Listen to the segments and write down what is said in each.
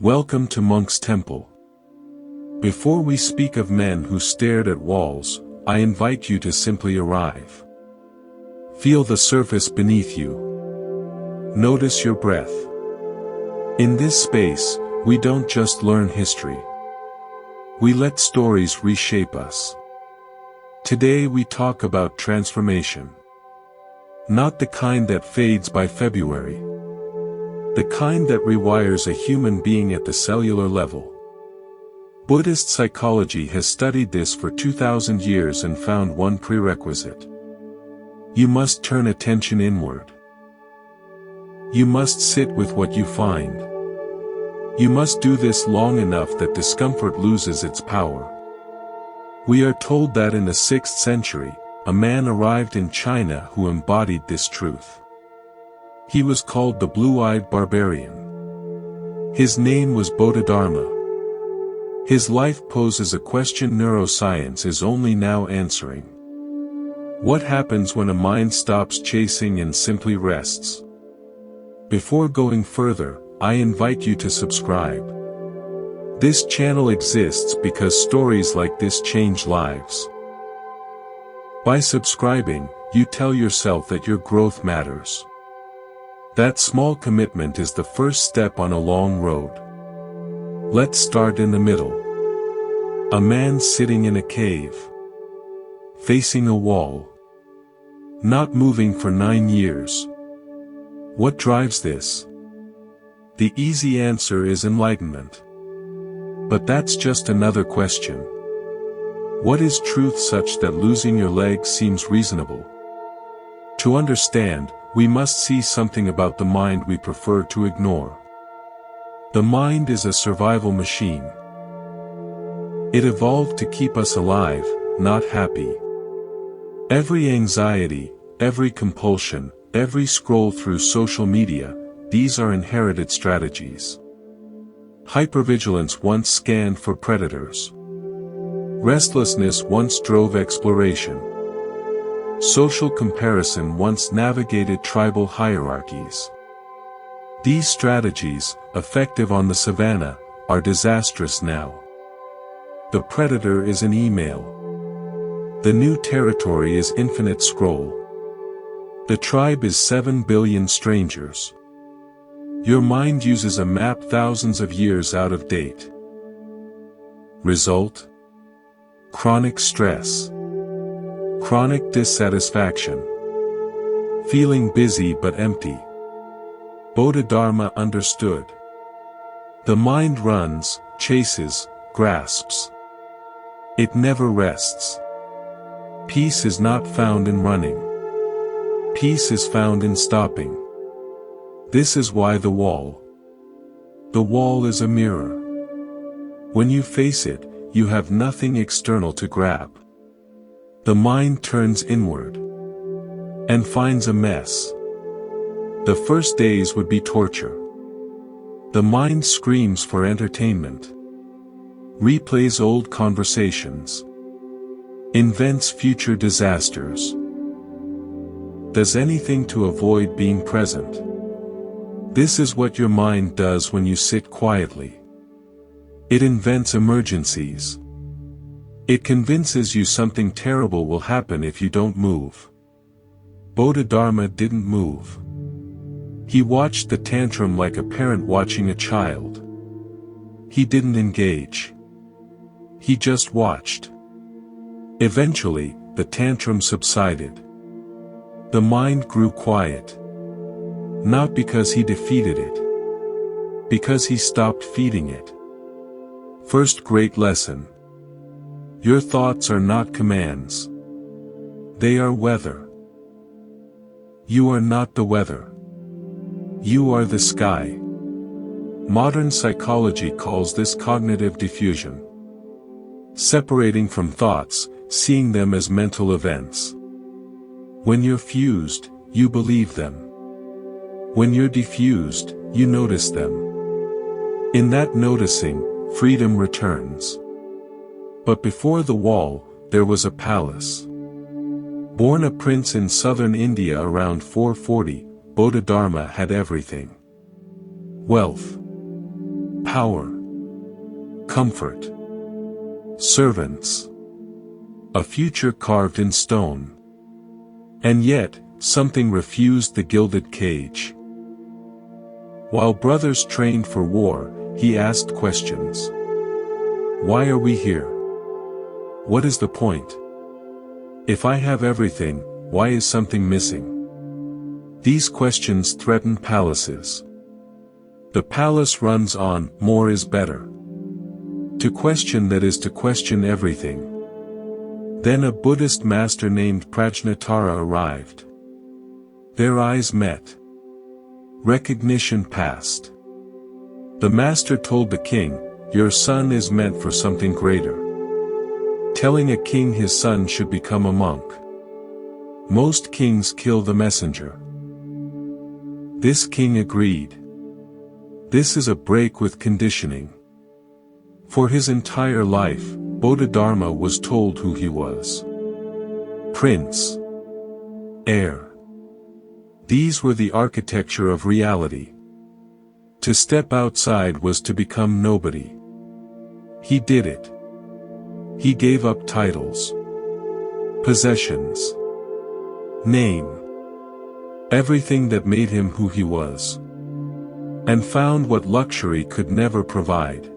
Welcome to Monk's Temple. Before we speak of men who stared at walls, I invite you to simply arrive. Feel the surface beneath you. Notice your breath. In this space, we don't just learn history. We let stories reshape us. Today we talk about transformation. Not the kind that fades by February. The kind that rewires a human being at the cellular level. Buddhist psychology has studied this for 2,000 years and found one prerequisite. You must turn attention inward. You must sit with what you find. You must do this long enough that discomfort loses its power. We are told that in the 6th century, a man arrived in China who embodied this truth. He was called the blue-eyed barbarian. His name was Bodhidharma. His life poses a question neuroscience is only now answering. What happens when a mind stops chasing and simply rests? Before going further, I invite you to subscribe. This channel exists because stories like this change lives. By subscribing, you tell yourself that your growth matters. That small commitment is the first step on a long road. Let's start in the middle. A man sitting in a cave. Facing a wall. Not moving for 9 years. What drives this? The easy answer is enlightenment. But that's just another question. What is truth such that losing your leg seems reasonable? To understand, we must see something about the mind we prefer to ignore. The mind is a survival machine. It evolved to keep us alive, not happy. Every anxiety, every compulsion, every scroll through social media, these are inherited strategies. Hypervigilance once scanned for predators. Restlessness once drove exploration. Social comparison once navigated tribal hierarchies. These strategies, effective on the savannah, are disastrous now. The predator is an email. The new territory is infinite scroll. The tribe is 7 billion strangers. Your mind uses a map thousands of years out of date. Result? Chronic stress. Chronic dissatisfaction. Feeling busy but empty. Bodhidharma understood. The mind runs, chases, grasps. It never rests. Peace is not found in running. Peace is found in stopping. This is why the wall. The wall is a mirror. When you face it, you have nothing external to grab. The mind turns inward. And finds a mess. The first days would be torture. The mind screams for entertainment. Replays old conversations. Invents future disasters. Does anything to avoid being present. This is what your mind does when you sit quietly. It invents emergencies. It convinces you something terrible will happen if you don't move. Bodhidharma didn't move. He watched the tantrum like a parent watching a child. He didn't engage. He just watched. Eventually, the tantrum subsided. The mind grew quiet. Not because he defeated it. Because he stopped feeding it. First great lesson. Your thoughts are not commands. They are weather. You are not the weather. You are the sky. Modern psychology calls this cognitive diffusion. Separating from thoughts, seeing them as mental events. When you're fused, you believe them. When you're diffused, you notice them. In that noticing, freedom returns. But before the wall, there was a palace. Born a prince in southern India around 440, Bodhidharma had everything. Wealth. power, comfort, servants. A future carved in stone. And yet, something refused the gilded cage. While brothers trained for war, he asked questions. Why are we here? What is the point? If I have everything, why is something missing? These questions threaten palaces. The palace runs on, more is better. To question that is to question everything. Then a Buddhist master named Prajnatara arrived. Their eyes met. Recognition passed. The master told the king, "Your son is meant for something greater." Telling a king his son should become a monk. Most kings kill the messenger. This king agreed. This is a break with conditioning. For his entire life, Bodhidharma was told who he was. Prince. Heir. These were the architecture of reality. To step outside was to become nobody. He did it. He gave up titles, possessions, name, everything that made him who he was, and found what luxury could never provide.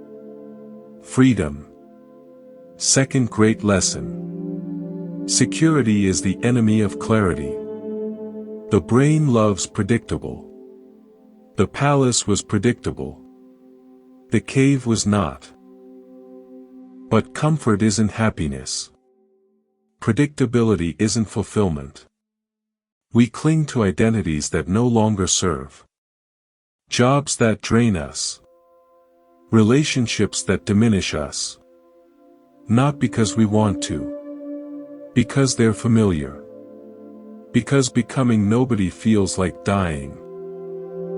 Freedom. Second great lesson. Security is the enemy of clarity. The brain loves predictable. The palace was predictable. The cave was not. But comfort isn't happiness. Predictability isn't fulfillment. We cling to identities that no longer serve. Jobs that drain us. Relationships that diminish us. Not because we want to. Because they're familiar. Because becoming nobody feels like dying.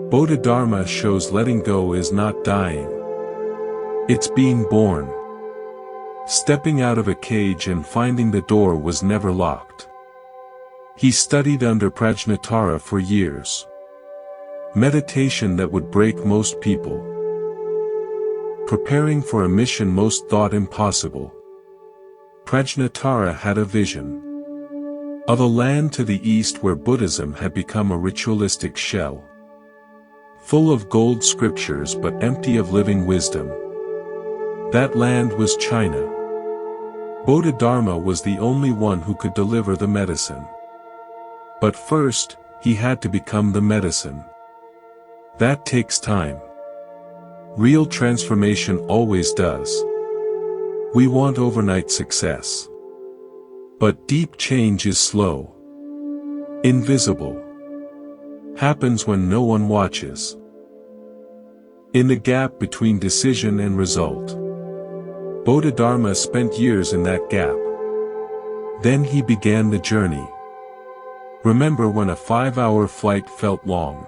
Bodhidharma shows letting go is not dying. It's being born. Stepping out of a cage and finding the door was never locked. He studied under Prajnatara for years. Meditation that would break most people. Preparing for a mission most thought impossible. Prajnatara had a vision. Of a land to the east where Buddhism had become a ritualistic shell. Full of gold scriptures but empty of living wisdom. That land was China. Bodhidharma was the only one who could deliver the medicine. But first, he had to become the medicine. That takes time. Real transformation always does. We want overnight success. But deep change is slow. Invisible. Happens when no one watches. In the gap between decision and result. Bodhidharma spent years in that gap. Then he began the journey. Remember when a 5-hour flight felt long?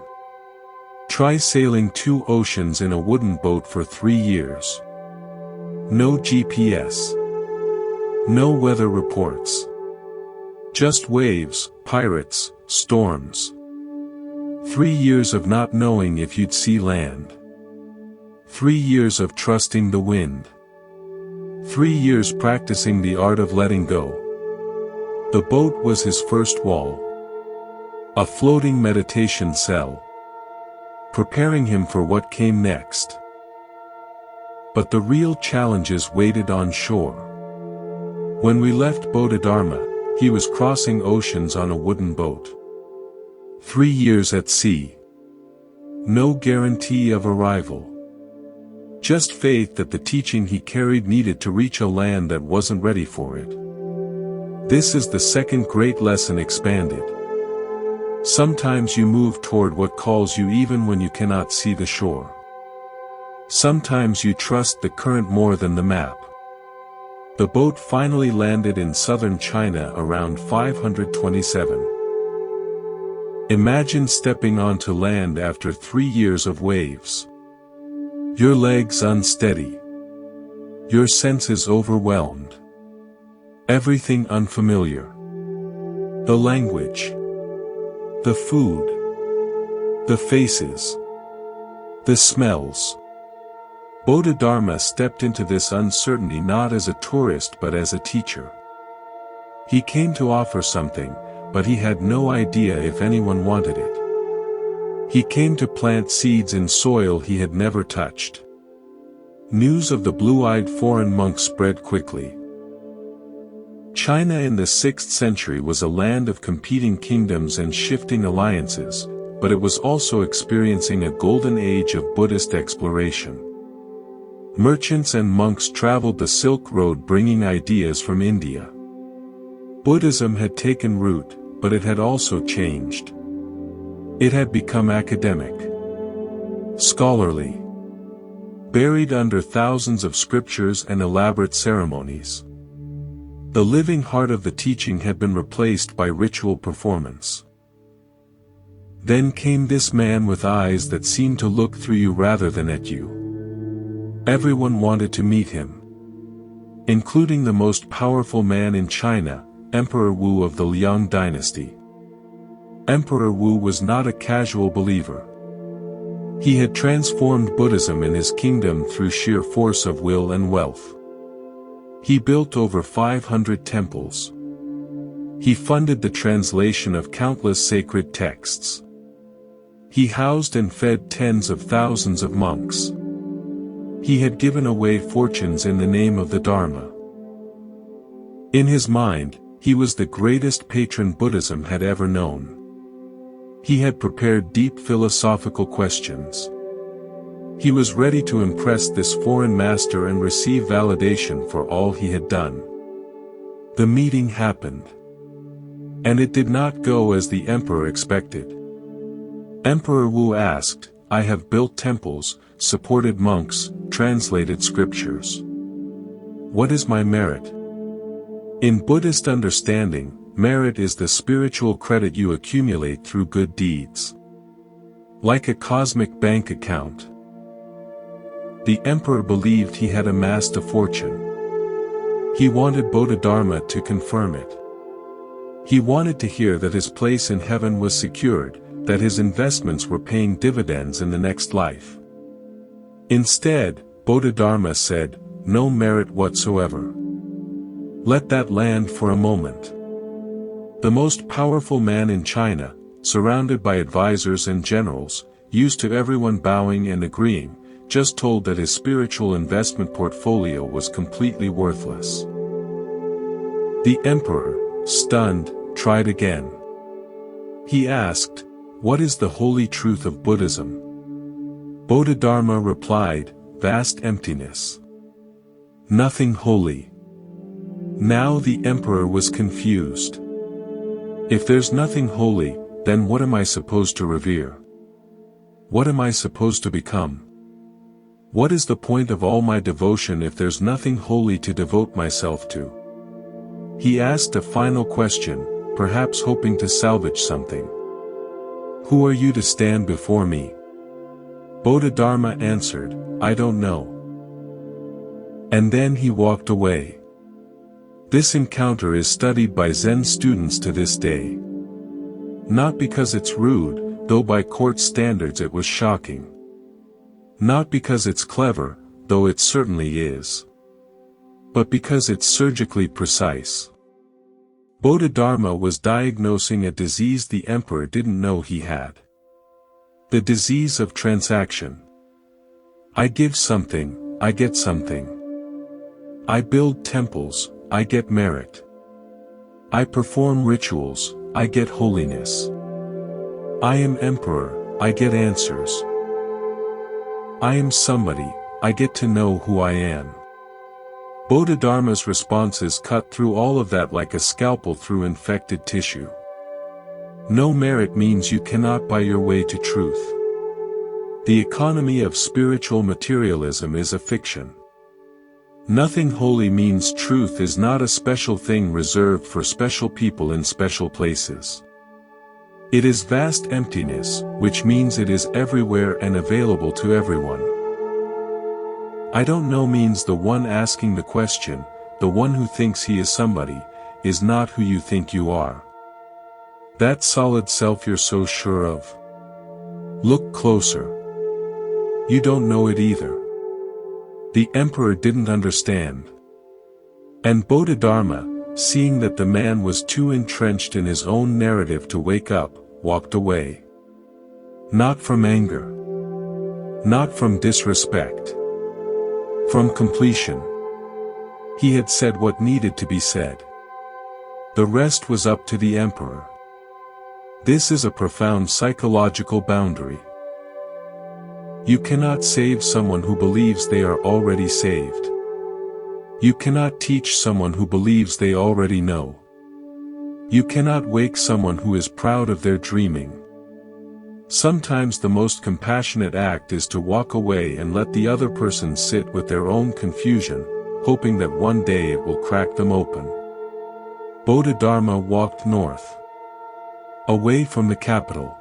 Try sailing 2 oceans in a wooden boat for 3 years. No GPS. No weather reports. Just waves, pirates, storms. 3 years of not knowing if you'd see land. 3 years of trusting the wind. 3 years practicing the art of letting go. The boat was his first wall. A floating meditation cell. Preparing him for what came next. But the real challenges waited on shore. When we left Bodhidharma, he was crossing oceans on a wooden boat. 3 years at sea. No guarantee of arrival. Just faith that the teaching he carried needed to reach a land that wasn't ready for it. This is the second great lesson expanded. Sometimes you move toward what calls you even when you cannot see the shore. Sometimes you trust the current more than the map. The boat finally landed in southern China around 527. Imagine stepping onto land after 3 years of waves. Your legs unsteady. Your senses overwhelmed. Everything unfamiliar. The language. The food. The faces. The smells. Bodhidharma stepped into this uncertainty not as a tourist but as a teacher. He came to offer something, but he had no idea if anyone wanted it. He came to plant seeds in soil he had never touched. News of the blue-eyed foreign monk spread quickly. China in the 6th century was a land of competing kingdoms and shifting alliances, but it was also experiencing a golden age of Buddhist exploration. Merchants and monks traveled the Silk Road bringing ideas from India. Buddhism had taken root, but it had also changed. It had become academic, scholarly, buried under thousands of scriptures and elaborate ceremonies. The living heart of the teaching had been replaced by ritual performance. Then came this man with eyes that seemed to look through you rather than at you. Everyone wanted to meet him, including the most powerful man in China, Emperor Wu of the Liang dynasty. Emperor Wu was not a casual believer. He had transformed Buddhism in his kingdom through sheer force of will and wealth. He built over 500 temples. He funded the translation of countless sacred texts. He housed and fed tens of thousands of monks. He had given away fortunes in the name of the Dharma. In his mind, he was the greatest patron Buddhism had ever known. He had prepared deep philosophical questions. He was ready to impress this foreign master and receive validation for all he had done. The meeting happened. And it did not go as the emperor expected. Emperor Wu asked, "I have built temples, supported monks, translated scriptures. What is my merit?" In Buddhist understanding, merit is the spiritual credit you accumulate through good deeds. Like a cosmic bank account. The emperor believed he had amassed a fortune. He wanted Bodhidharma to confirm it. He wanted to hear that his place in heaven was secured, that his investments were paying dividends in the next life. Instead, Bodhidharma said, "No merit whatsoever. Let that land for a moment." The most powerful man in China, surrounded by advisors and generals, used to everyone bowing and agreeing, just told that his spiritual investment portfolio was completely worthless. The emperor, stunned, tried again. He asked, "What is the holy truth of Buddhism?" Bodhidharma replied, "Vast emptiness. Nothing holy." Now the emperor was confused. If there's nothing holy, then what am I supposed to revere? What am I supposed to become? What is the point of all my devotion if there's nothing holy to devote myself to? He asked a final question, perhaps hoping to salvage something. "Who are you to stand before me?" Bodhidharma answered, "I don't know." And then he walked away. This encounter is studied by Zen students to this day. Not because it's rude, though by court standards it was shocking. Not because it's clever, though it certainly is. But because it's surgically precise. Bodhidharma was diagnosing a disease the emperor didn't know he had. The disease of transaction. I give something, I get something. I build temples, I get merit. I perform rituals, I get holiness. I am emperor, I get answers. I am somebody, I get to know who I am. Bodhidharma's responses cut through all of that like a scalpel through infected tissue. No merit means you cannot buy your way to truth. The economy of spiritual materialism is a fiction. Nothing holy means truth is not a special thing reserved for special people in special places. It is vast emptiness, which means it is everywhere and available to everyone. I don't know means the one asking the question, the one who thinks he is somebody, is not who you think you are. That solid self you're so sure of. Look closer. You don't know it either. The emperor didn't understand. And Bodhidharma, seeing that the man was too entrenched in his own narrative to wake up, walked away. Not from anger. Not from disrespect. From completion. He had said what needed to be said. The rest was up to the emperor. This is a profound psychological boundary. You cannot save someone who believes they are already saved. You cannot teach someone who believes they already know. You cannot wake someone who is proud of their dreaming. Sometimes the most compassionate act is to walk away and let the other person sit with their own confusion, hoping that one day it will crack them open. Bodhidharma walked north. Away from the capital.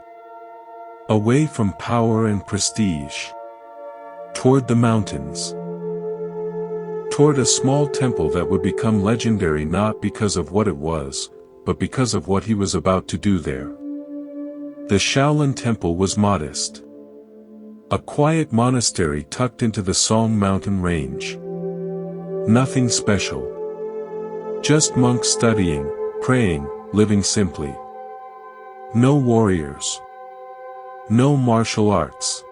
Away from power and prestige. Toward the mountains. Toward a small temple that would become legendary not because of what it was, but because of what he was about to do there. The Shaolin Temple was modest. A quiet monastery tucked into the Song Mountain range. Nothing special. Just monks studying, praying, living simply. No warriors. No martial arts.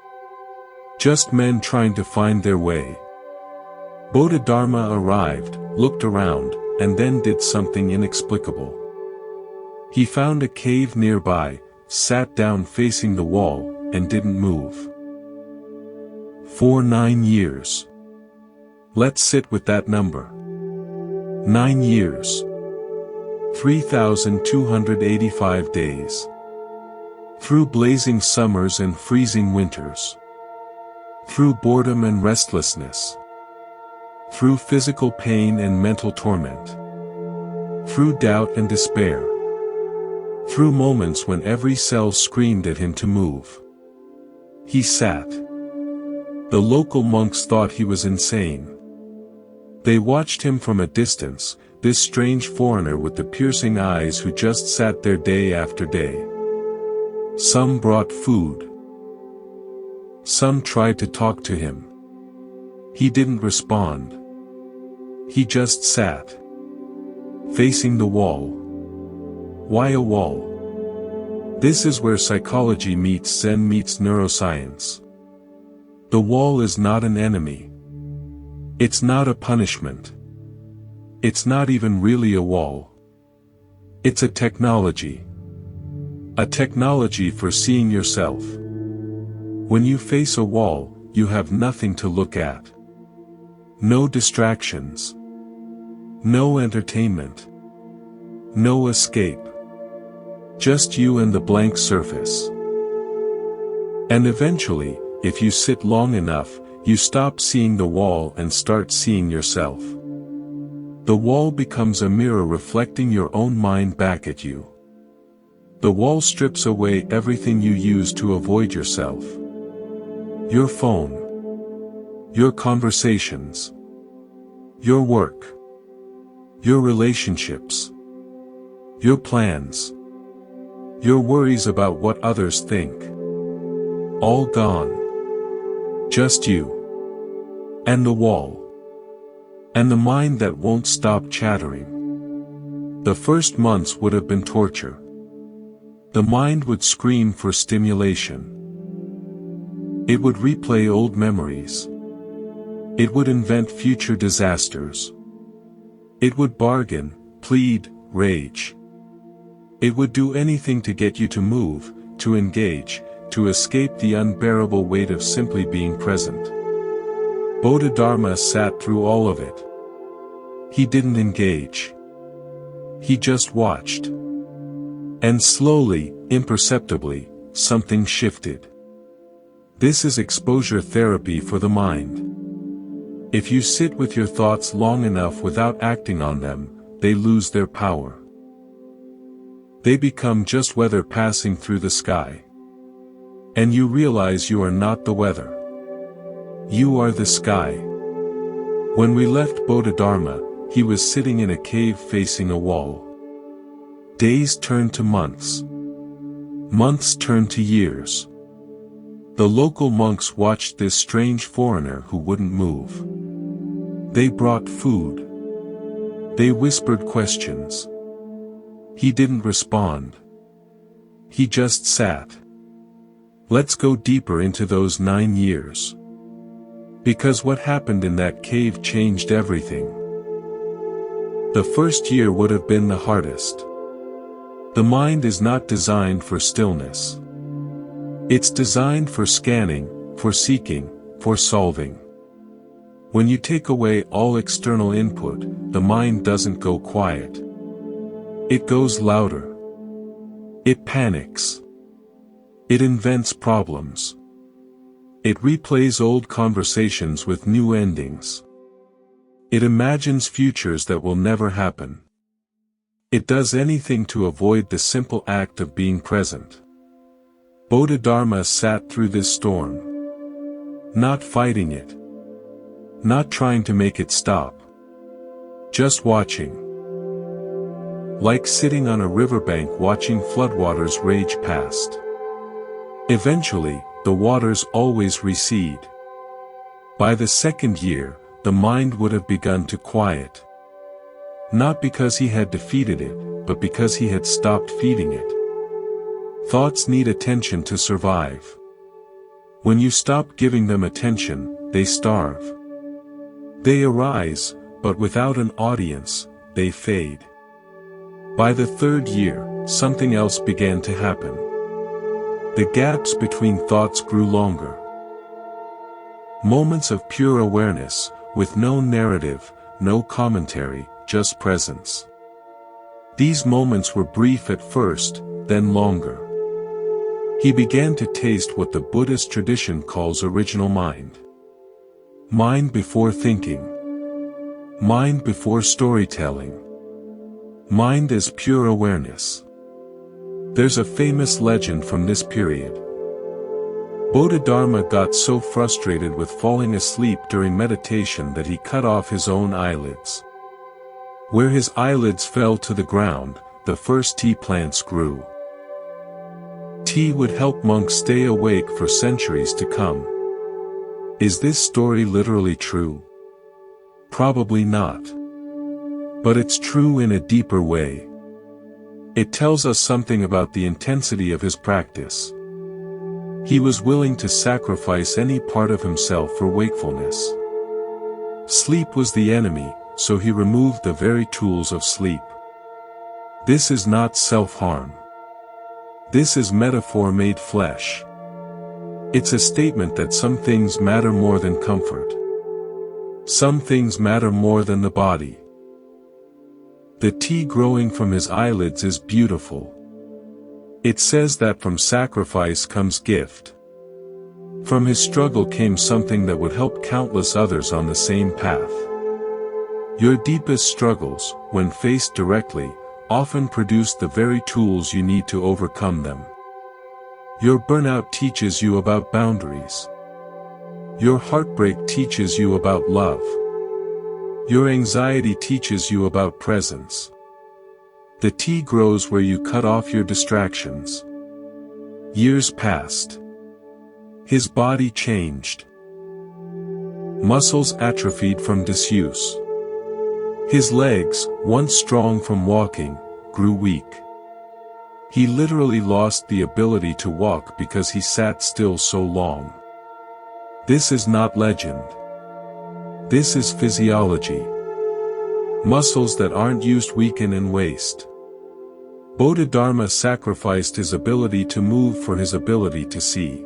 Just men trying to find their way. Bodhidharma arrived, looked around, and then did something inexplicable. He found a cave nearby, sat down facing the wall, and didn't move. For 9 years. Let's sit with that number. 9 years. 3,285 days. Through blazing summers and freezing winters. Through boredom and restlessness. Through physical pain and mental torment. Through doubt and despair. Through moments when every cell screamed at him to move. He sat. The local monks thought he was insane. They watched him from a distance, this strange foreigner with the piercing eyes who just sat there day after day. Some brought food. Some tried to talk to him. He didn't respond. He just sat. Facing the wall. Why a wall? This is where psychology meets Zen meets neuroscience. The wall is not an enemy. It's not a punishment. It's not even really a wall. It's a technology. A technology for seeing yourself. When you face a wall, you have nothing to look at. No distractions. No entertainment. No escape. Just you and the blank surface. And eventually, if you sit long enough, you stop seeing the wall and start seeing yourself. The wall becomes a mirror reflecting your own mind back at you. The wall strips away everything you use to avoid yourself. Your phone. Your conversations. Your work. Your relationships. Your plans. Your worries about what others think. All gone. Just you. And the wall. And the mind that won't stop chattering. The first months would have been torture. The mind would scream for stimulation. It would replay old memories. It would invent future disasters. It would bargain, plead, rage. It would do anything to get you to move, to engage, to escape the unbearable weight of simply being present. Bodhidharma sat through all of it. He didn't engage. He just watched. And slowly, imperceptibly, something shifted. This is exposure therapy for the mind. If you sit with your thoughts long enough without acting on them, they lose their power. They become just weather passing through the sky. And you realize you are not the weather. You are the sky. When we left Bodhidharma, he was sitting in a cave facing a wall. Days turned to months. Months turned to years. The local monks watched this strange foreigner who wouldn't move. They brought food. They whispered questions. He didn't respond. He just sat. Let's go deeper into those 9 years. Because what happened in that cave changed everything. The first year would have been the hardest. The mind is not designed for stillness. It's designed for scanning, for seeking, for solving. When you take away all external input, the mind doesn't go quiet. It goes louder. It panics. It invents problems. It replays old conversations with new endings. It imagines futures that will never happen. It does anything to avoid the simple act of being present. Bodhidharma sat through this storm. Not fighting it. Not trying to make it stop. Just watching. Like sitting on a riverbank watching floodwaters rage past. Eventually, the waters always recede. By the second year, the mind would have begun to quiet. Not because he had defeated it, but because he had stopped feeding it. Thoughts need attention to survive. When you stop giving them attention, they starve. They arise, but without an audience, they fade. By the third year, something else began to happen. The gaps between thoughts grew longer. Moments of pure awareness, with no narrative, no commentary, just presence. These moments were brief at first, then longer. He began to taste what the Buddhist tradition calls original mind. Mind before thinking. Mind before storytelling. Mind as pure awareness. There's a famous legend from this period. Bodhidharma got so frustrated with falling asleep during meditation that he cut off his own eyelids. Where his eyelids fell to the ground, the first tea plants grew. Tea would help monks stay awake for centuries to come. Is this story literally true? Probably not. But it's true in a deeper way. It tells us something about the intensity of his practice. He was willing to sacrifice any part of himself for wakefulness. Sleep was the enemy, so he removed the very tools of sleep. This is not self-harm. This is metaphor made flesh. It's a statement that some things matter more than comfort. Some things matter more than the body. The tea growing from his eyelids is beautiful. It says that from sacrifice comes gift. From his struggle came something that would help countless others on the same path. Your deepest struggles, when faced directly, often produce the very tools you need to overcome them. Your burnout teaches you about boundaries. Your heartbreak teaches you about love. Your anxiety teaches you about presence. The tea grows where you cut off your distractions. Years passed. His body changed. Muscles atrophied from disuse. His legs, once strong from walking, grew weak. He literally lost the ability to walk because he sat still so long. This is not legend. This is physiology. Muscles that aren't used weaken and waste. Bodhidharma sacrificed his ability to move for his ability to see.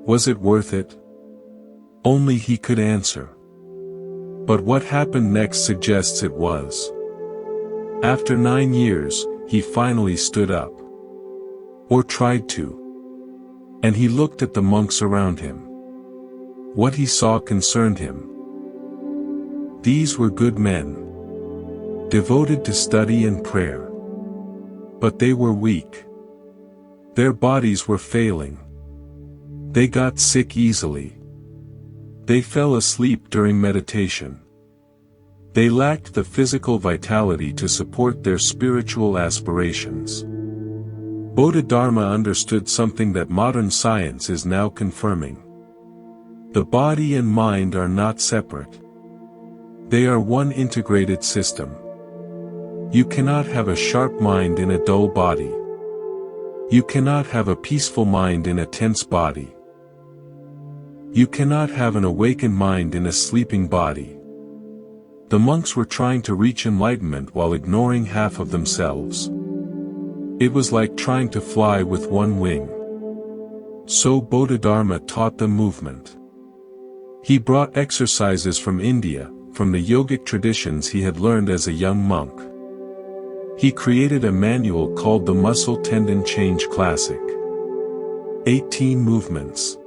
Was it worth it? Only he could answer. But what happened next suggests it was. After 9 years, he finally stood up. Or tried to. And he looked at the monks around him. What he saw concerned him. These were good men. Devoted to study and prayer. But they were weak. Their bodies were failing. They got sick easily. They fell asleep during meditation. They lacked the physical vitality to support their spiritual aspirations. Bodhidharma understood something that modern science is now confirming. The body and mind are not separate. They are one integrated system. You cannot have a sharp mind in a dull body. You cannot have a peaceful mind in a tense body. You cannot have an awakened mind in a sleeping body. The monks were trying to reach enlightenment while ignoring half of themselves. It was like trying to fly with one wing. So Bodhidharma taught them movement. He brought exercises from India, from the yogic traditions he had learned as a young monk. He created a manual called the Muscle Tendon Change Classic. 18 movements.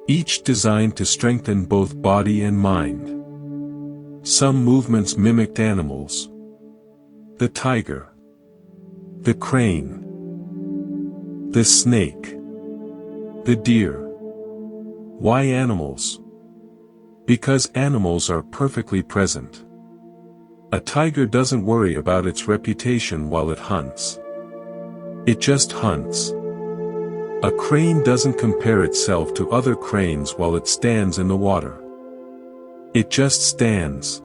Each designed to strengthen both body and mind. Some movements mimicked animals. The tiger. The crane. The snake. The deer. Why animals? Because animals are perfectly present. A tiger doesn't worry about its reputation while it hunts. It just hunts. A crane doesn't compare itself to other cranes while it stands in the water. It just stands.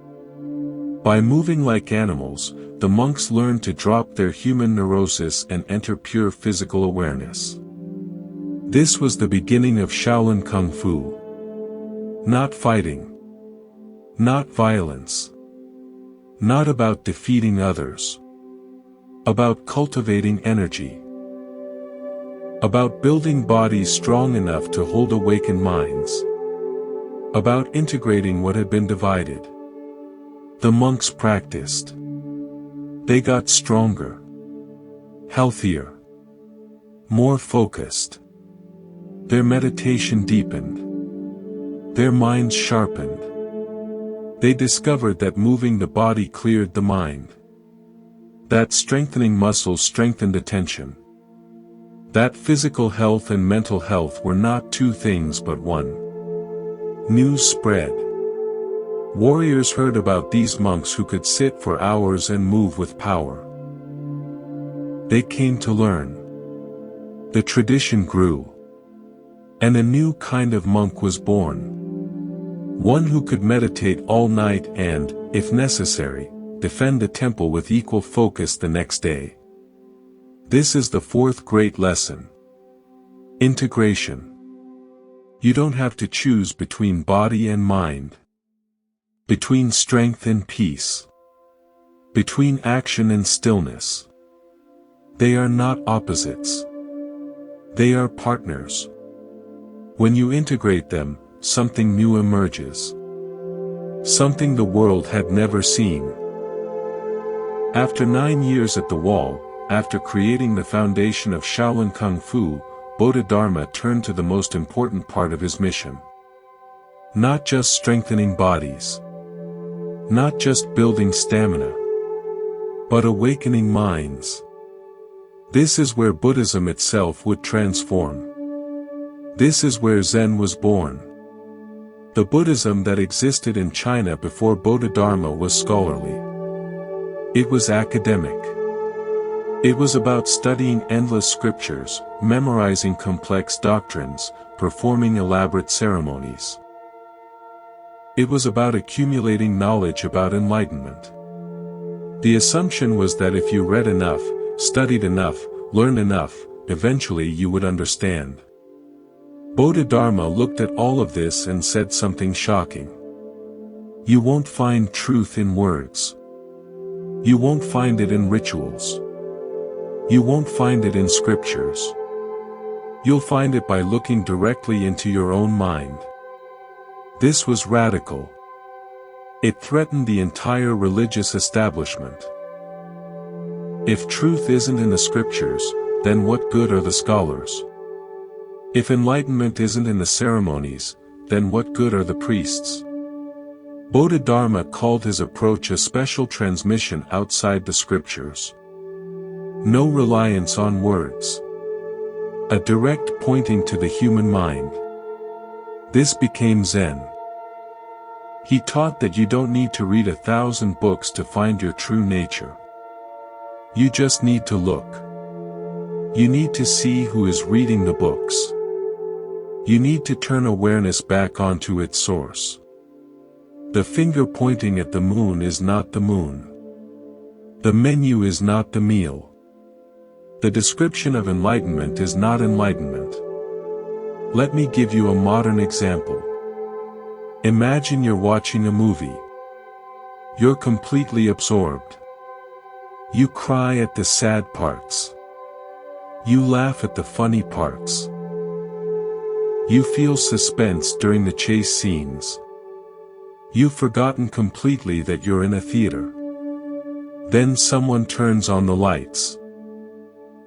By moving like animals, the monks learned to drop their human neurosis and enter pure physical awareness. This was the beginning of Shaolin Kung Fu. Not fighting. Not violence. Not about defeating others. About cultivating energy. About building bodies strong enough to hold awakened minds. About integrating what had been divided. The monks practiced. They got stronger. Healthier. More focused. Their meditation deepened. Their minds sharpened. They discovered that moving the body cleared the mind. That strengthening muscles strengthened attention. That physical health and mental health were not two things but one. News spread. Warriors heard about these monks who could sit for hours and move with power. They came to learn. The tradition grew. And a new kind of monk was born. One who could meditate all night and, if necessary, defend the temple with equal focus the next day. This is the fourth great lesson. Integration. You don't have to choose between body and mind. Between strength and peace. Between action and stillness. They are not opposites. They are partners. When you integrate them, something new emerges. Something the world had never seen. After 9 years at the wall, after creating the foundation of Shaolin Kung Fu, Bodhidharma turned to the most important part of his mission. Not just strengthening bodies. Not just building stamina. But awakening minds. This is where Buddhism itself would transform. This is where Zen was born. The Buddhism that existed in China before Bodhidharma was scholarly. It was academic. It was about studying endless scriptures, memorizing complex doctrines, performing elaborate ceremonies. It was about accumulating knowledge about enlightenment. The assumption was that if you read enough, studied enough, learned enough, eventually you would understand. Bodhidharma looked at all of this and said something shocking. You won't find truth in words. You won't find it in rituals. You won't find it in scriptures. You'll find it by looking directly into your own mind. This was radical. It threatened the entire religious establishment. If truth isn't in the scriptures, then what good are the scholars? If enlightenment isn't in the ceremonies, then what good are the priests? Bodhidharma called his approach a special transmission outside the scriptures. No reliance on words. A direct pointing to the human mind. This became Zen. He taught that you don't need to read 1,000 books to find your true nature. You just need to look. You need to see who is reading the books. You need to turn awareness back onto its source. The finger pointing at the moon is not the moon. The menu is not the meal. The description of enlightenment is not enlightenment. Let me give you a modern example. Imagine you're watching a movie. You're completely absorbed. You cry at the sad parts. You laugh at the funny parts. You feel suspense during the chase scenes. You've forgotten completely that you're in a theater. Then someone turns on the lights.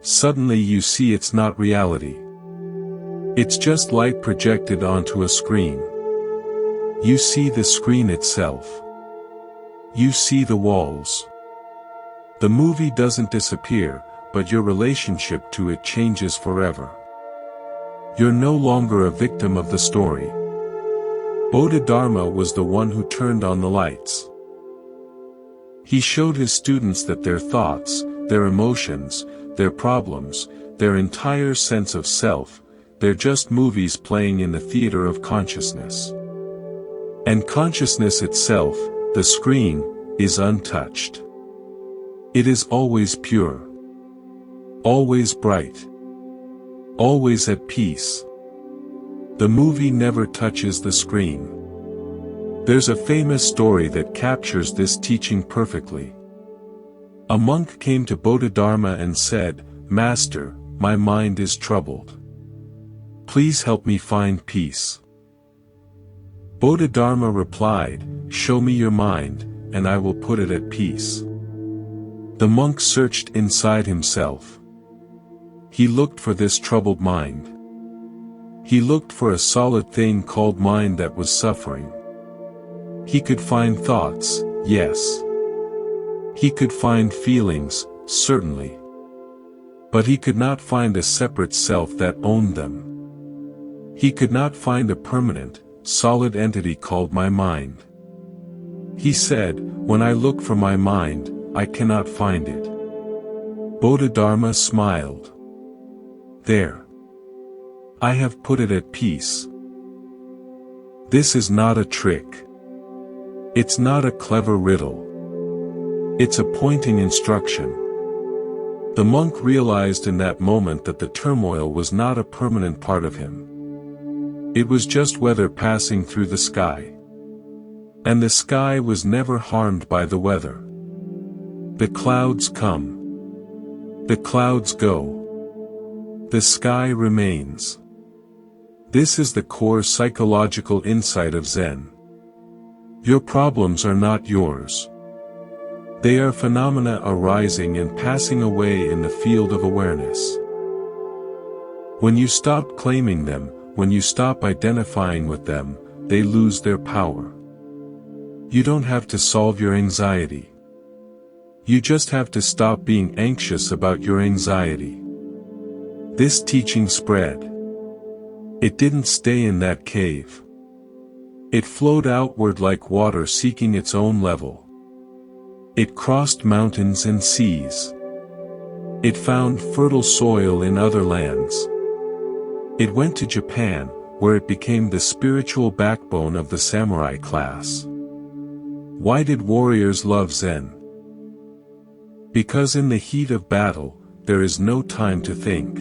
Suddenly you see it's not reality. It's just light projected onto a screen. You see the screen itself. You see the walls. The movie doesn't disappear, but your relationship to it changes forever. You're no longer a victim of the story. Bodhidharma was the one who turned on the lights. He showed his students that their thoughts, their emotions, their problems, their entire sense of self, they're just movies playing in the theater of consciousness. And consciousness itself, the screen, is untouched. It is always pure. Always bright. Always at peace. The movie never touches the screen. There's a famous story that captures this teaching perfectly. A monk came to Bodhidharma and said, "Master, my mind is troubled. Please help me find peace." Bodhidharma replied, "Show me your mind, and I will put it at peace." The monk searched inside himself. He looked for this troubled mind. He looked for a solid thing called mind that was suffering. He could find thoughts, yes. He could find feelings, certainly. But he could not find a separate self that owned them. He could not find a permanent, solid entity called my mind. He said, "When I look for my mind, I cannot find it." Bodhidharma smiled. "There. I have put it at peace." This is not a trick. It's not a clever riddle. It's a pointing instruction. The monk realized in that moment that the turmoil was not a permanent part of him. It was just weather passing through the sky. And the sky was never harmed by the weather. The clouds come. The clouds go. The sky remains. This is the core psychological insight of Zen. Your problems are not yours. They are phenomena arising and passing away in the field of awareness. When you stop claiming them, when you stop identifying with them, they lose their power. You don't have to solve your anxiety. You just have to stop being anxious about your anxiety. This teaching spread. It didn't stay in that cave. It flowed outward like water seeking its own level. It crossed mountains and seas. It found fertile soil in other lands. It went to Japan, where it became the spiritual backbone of the samurai class. Why did warriors love Zen? Because in the heat of battle, there is no time to think.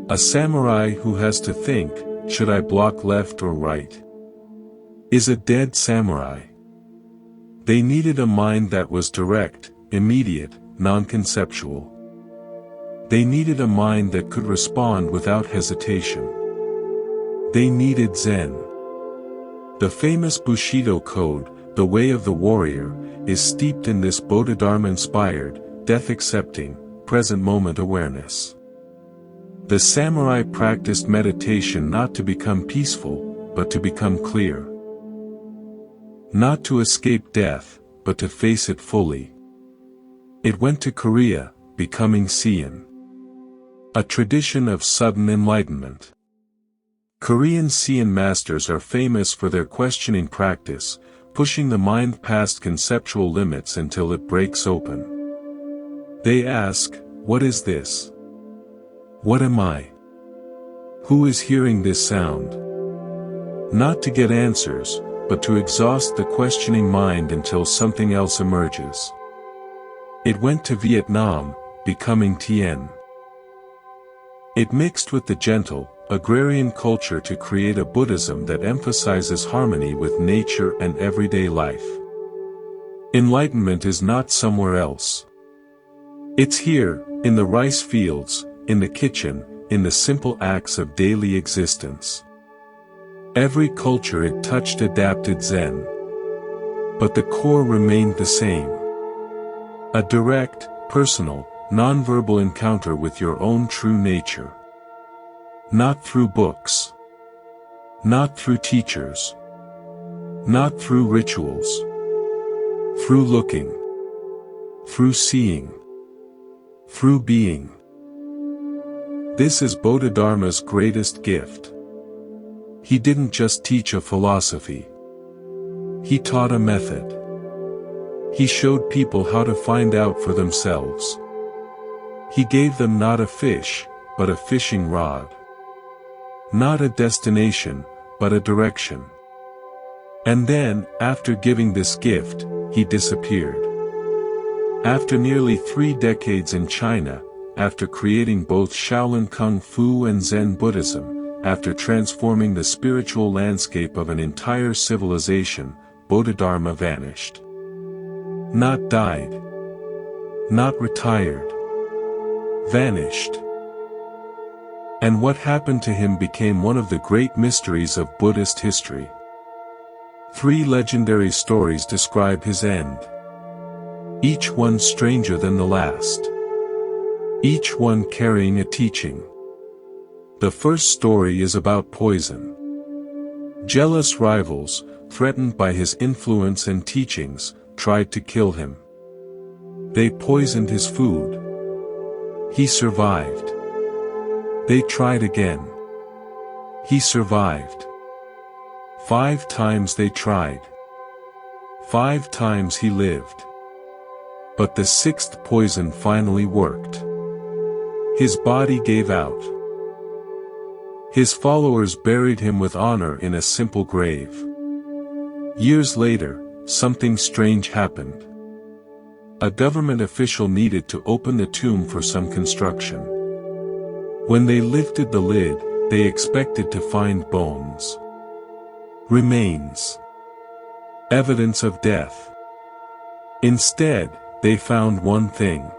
A samurai who has to think, should I block left or right, is a dead samurai. They needed a mind that was direct, immediate, non-conceptual. They needed a mind that could respond without hesitation. They needed Zen. The famous Bushido code, the way of the warrior, is steeped in this Bodhidharma-inspired, death-accepting, present-moment awareness. The samurai practiced meditation not to become peaceful, but to become clear. Not to escape death, but to face it fully. It went to Korea, becoming Seiin. A tradition of sudden enlightenment. Korean Seiin masters are famous for their questioning practice, pushing the mind past conceptual limits until it breaks open. They ask, "What is this? What am I? Who is hearing this sound?" Not to get answers, but to exhaust the questioning mind until something else emerges. It went to Vietnam, becoming Tien. It mixed with the gentle, agrarian culture to create a Buddhism that emphasizes harmony with nature and everyday life. Enlightenment is not somewhere else. It's here, in the rice fields, in the kitchen, in the simple acts of daily existence. Every culture it touched adapted Zen. But the core remained the same. A direct, personal, nonverbal encounter with your own true nature. Not through books. Not through teachers. Not through rituals. Through looking. Through seeing. Through being. This is Bodhidharma's greatest gift. He didn't just teach a philosophy. He taught a method. He showed people how to find out for themselves. He gave them not a fish, but a fishing rod. Not a destination, but a direction. And then, after giving this gift, he disappeared. After nearly 3 decades in China, after creating both Shaolin Kung Fu and Zen Buddhism, after transforming the spiritual landscape of an entire civilization, Bodhidharma vanished. Not died. Not retired. Vanished. And what happened to him became one of the great mysteries of Buddhist history. 3 legendary stories describe his end. Each one stranger than the last. Each one carrying a teaching. The first story is about poison. Jealous rivals, threatened by his influence and teachings, tried to kill him. They poisoned his food. He survived. They tried again. He survived. 5 times they tried. 5 times he lived. But the 6th poison finally worked. His body gave out. His followers buried him with honor in a simple grave. Years later, something strange happened. A government official needed to open the tomb for some construction. When they lifted the lid, they expected to find bones. Remains. Evidence of death. Instead, they found one thing.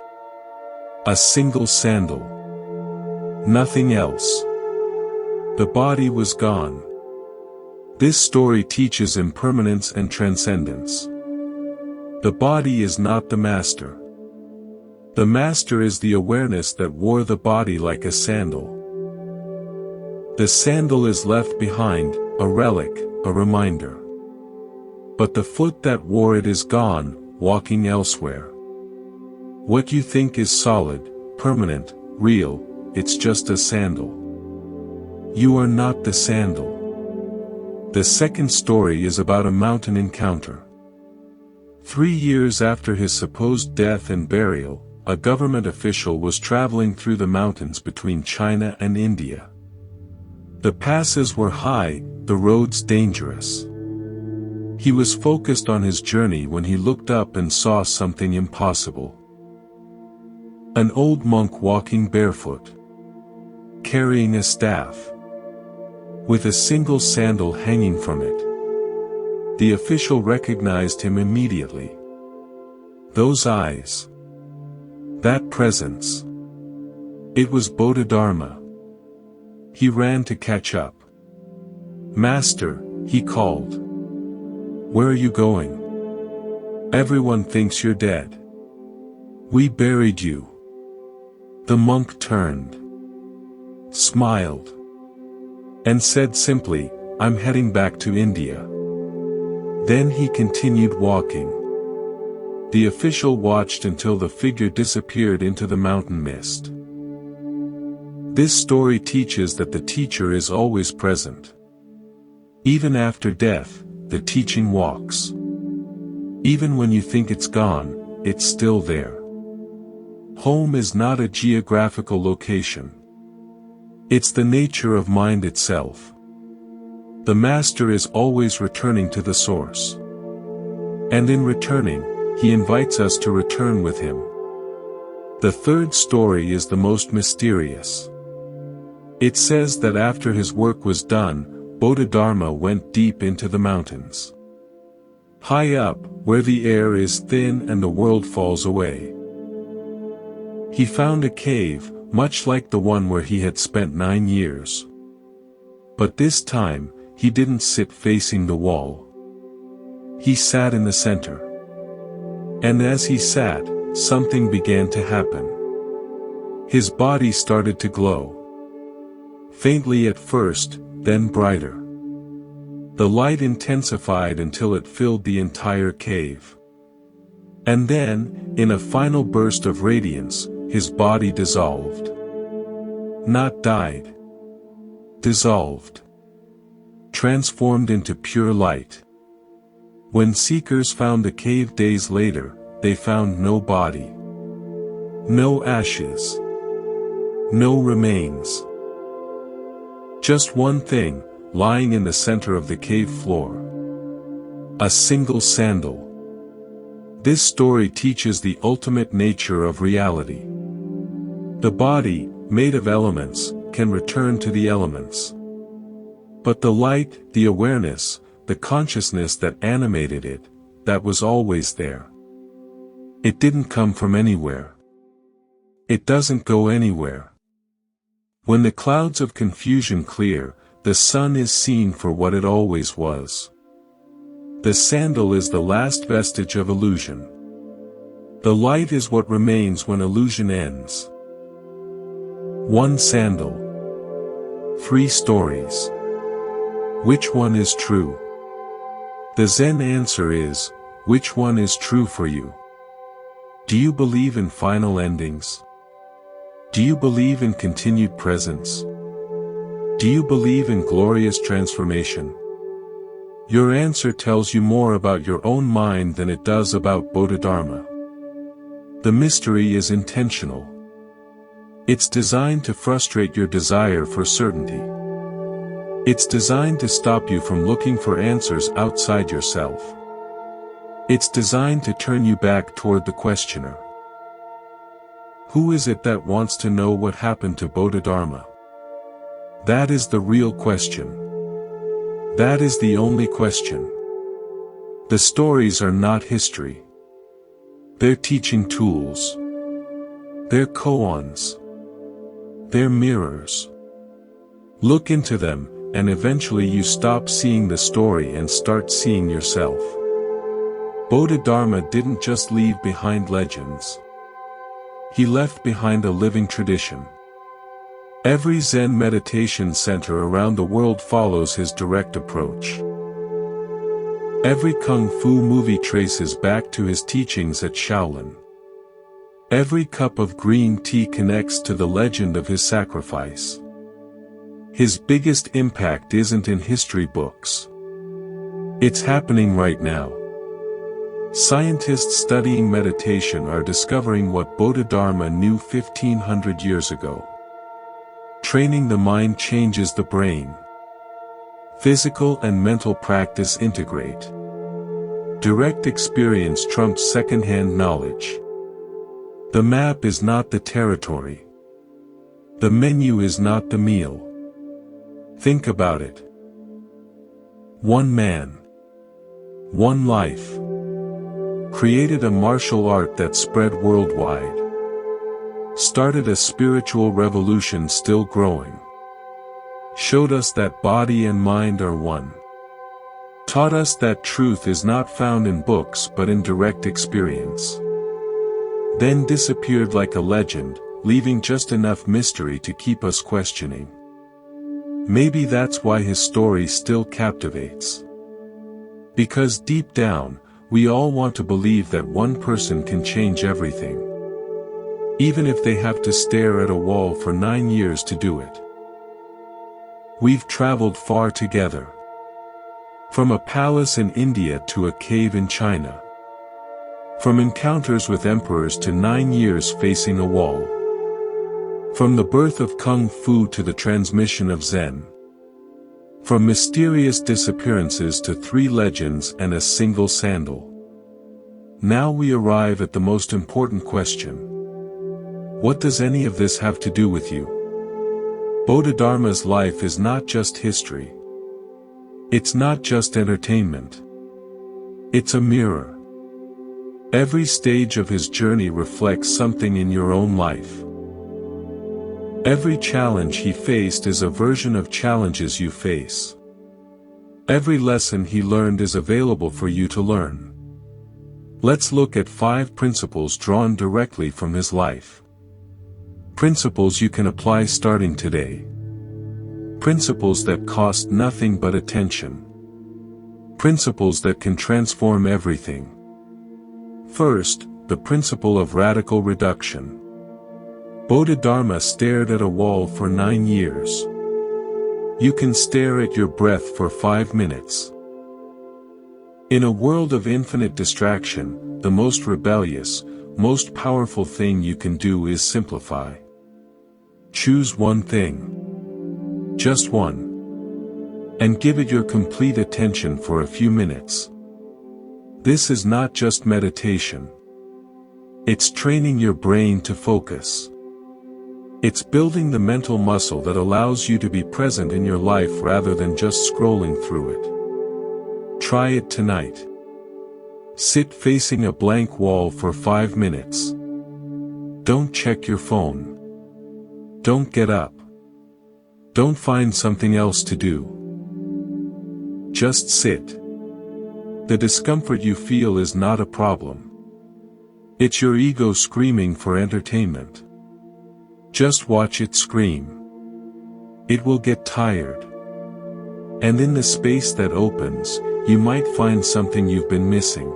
A single sandal. Nothing else. The body was gone. This story teaches impermanence and transcendence. The body is not the master. The master is the awareness that wore the body like a sandal. The sandal is left behind, a relic, a reminder. But the foot that wore it is gone, walking elsewhere. What you think is solid, permanent, real, it's just a sandal. You are not the sandal. The second story is about a mountain encounter. 3 years after his supposed death and burial, a government official was traveling through the mountains between China and India. The passes were high, the roads dangerous. He was focused on his journey when he looked up and saw something impossible. An old monk walking barefoot. Carrying a staff. With a single sandal hanging from it. The official recognized him immediately. Those eyes. That presence. It was Bodhidharma. He ran to catch up. Master, he called. Where are you going? Everyone thinks you're dead. We buried you. The monk turned. Smiled. And said simply, I'm heading back to India. Then he continued walking. The official watched until the figure disappeared into the mountain mist. This story teaches that the teacher is always present. Even after death, the teaching walks. Even when you think it's gone, it's still there. Home is not a geographical location. It's the nature of mind itself. The master is always returning to the source. And in returning, he invites us to return with him. The third story is the most mysterious. It says that after his work was done, Bodhidharma went deep into the mountains. High up, where the air is thin and the world falls away. He found a cave, much like the one where he had spent 9 years. But this time, he didn't sit facing the wall. He sat in the center. And as he sat, something began to happen. His body started to glow. Faintly at first, then brighter. The light intensified until it filled the entire cave. And then, in a final burst of radiance, his body dissolved. Not died. Dissolved. Transformed into pure light. When seekers found the cave days later, they found no body. No ashes. No remains. Just one thing, lying in the center of the cave floor. A single sandal. This story teaches the ultimate nature of reality. The body, made of elements, can return to the elements. But the light, the awareness, the consciousness that animated it, that was always there. It didn't come from anywhere. It doesn't go anywhere. When the clouds of confusion clear, the sun is seen for what it always was. The sandal is the last vestige of illusion. The light is what remains when illusion ends. One sandal. 3 stories. Which one is true? The Zen answer is, which one is true for you? Do you believe in final endings? Do you believe in continued presence? Do you believe in glorious transformation? Your answer tells you more about your own mind than it does about Bodhidharma. The mystery is intentional. It's designed to frustrate your desire for certainty. It's designed to stop you from looking for answers outside yourself. It's designed to turn you back toward the questioner. Who is it that wants to know what happened to Bodhidharma? That is the real question. That is the only question. The stories are not history. They're teaching tools. They're koans. They're mirrors. Look into them, and eventually you stop seeing the story and start seeing yourself. Bodhidharma didn't just leave behind legends. He left behind a living tradition. Every Zen meditation center around the world follows his direct approach. Every Kung Fu movie traces back to his teachings at Shaolin. Every cup of green tea connects to the legend of his sacrifice. His biggest impact isn't in history books. It's happening right now. Scientists studying meditation are discovering what Bodhidharma knew 1500 years ago. Training the mind changes the brain. Physical and mental practice integrate. Direct experience trumps second-hand knowledge. The map is not the territory. The menu is not the meal. Think about it. One man. One life. Created a martial art that spread worldwide. Started a spiritual revolution still growing. Showed us that body and mind are one. Taught us that truth is not found in books but in direct experience. Then disappeared like a legend, leaving just enough mystery to keep us questioning. Maybe that's why his story still captivates. Because deep down, we all want to believe that one person can change everything. Even if they have to stare at a wall for 9 years to do it. We've traveled far together. From a palace in India to a cave in China. From encounters with emperors to 9 years facing a wall. From the birth of Kung Fu to the transmission of Zen. From mysterious disappearances to 3 legends and a single sandal. Now we arrive at the most important question. What does any of this have to do with you? Bodhidharma's life is not just history. It's not just entertainment. It's a mirror. Every stage of his journey reflects something in your own life. Every challenge he faced is a version of challenges you face. Every lesson he learned is available for you to learn. Let's look at 5 principles drawn directly from his life. Principles you can apply starting today. Principles that cost nothing but attention. Principles that can transform everything. First, the principle of radical reduction. Bodhidharma stared at a wall for 9 years. You can stare at your breath for 5 minutes. In a world of infinite distraction, the most rebellious, most powerful thing you can do is simplify. Choose one thing. Just one. And give it your complete attention for a few minutes. This is not just meditation. It's training your brain to focus. It's building the mental muscle that allows you to be present in your life rather than just scrolling through it. Try it tonight. Sit facing a blank wall for 5 minutes. Don't check your phone. Don't get up. Don't find something else to do. Just sit. The discomfort you feel is not a problem. It's your ego screaming for entertainment. Just watch it scream. It will get tired. And in the space that opens, you might find something you've been missing.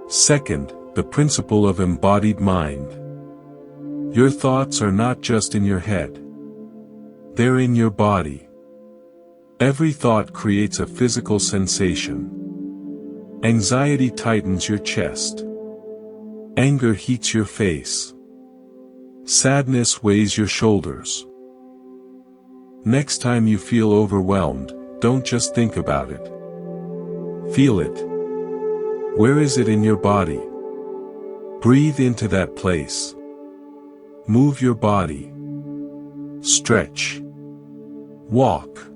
Second, the principle of embodied mind. Your thoughts are not just in your head. They're in your body. Every thought creates a physical sensation. Anxiety tightens your chest. Anger heats your face. Sadness weighs your shoulders. Next time you feel overwhelmed, don't just think about it. Feel it. Where is it in your body? Breathe into that place. Move your body. Stretch. Walk.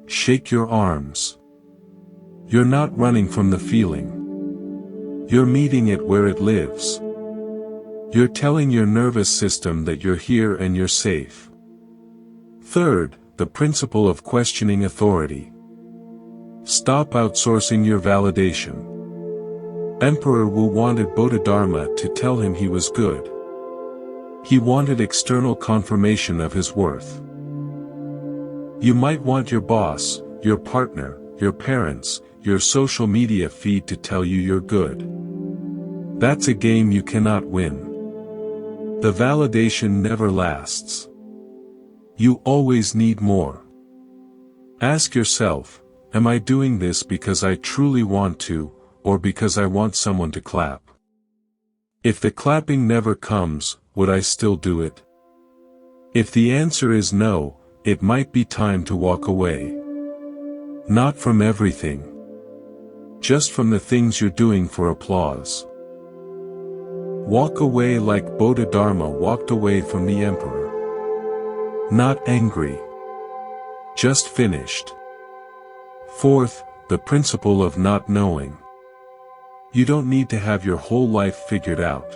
Shake your arms. You're not running from the feeling. You're meeting it where it lives. You're telling your nervous system that you're here and you're safe. Third, the principle of questioning authority. Stop outsourcing your validation. Emperor Wu wanted Bodhidharma to tell him he was good. He wanted external confirmation of his worth. You might want your boss, your partner, your parents, your social media feed to tell you you're good. That's a game you cannot win. The validation never lasts. You always need more. Ask yourself, am I doing this because I truly want to, or because I want someone to clap? If the clapping never comes, would I still do it? If the answer is no, it might be time to walk away. Not from everything. Just from the things you're doing for applause. Walk away like Bodhidharma walked away from the emperor. Not angry. Just finished. Fourth, the principle of not knowing. You don't need to have your whole life figured out.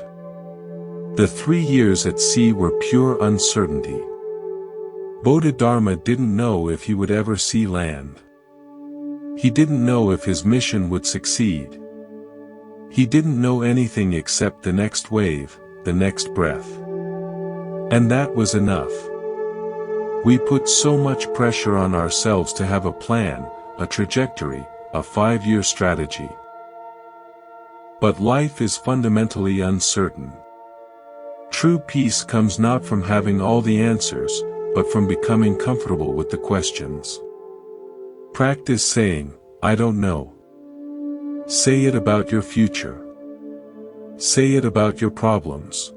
The 3 years at sea were pure uncertainty. Bodhidharma didn't know if he would ever see land. He didn't know if his mission would succeed. He didn't know anything except the next wave, the next breath. And that was enough. We put so much pressure on ourselves to have a plan, a trajectory, a 5-year strategy. But life is fundamentally uncertain. True peace comes not from having all the answers, but from becoming comfortable with the questions. Practice saying, I don't know. Say it about your future. Say it about your problems.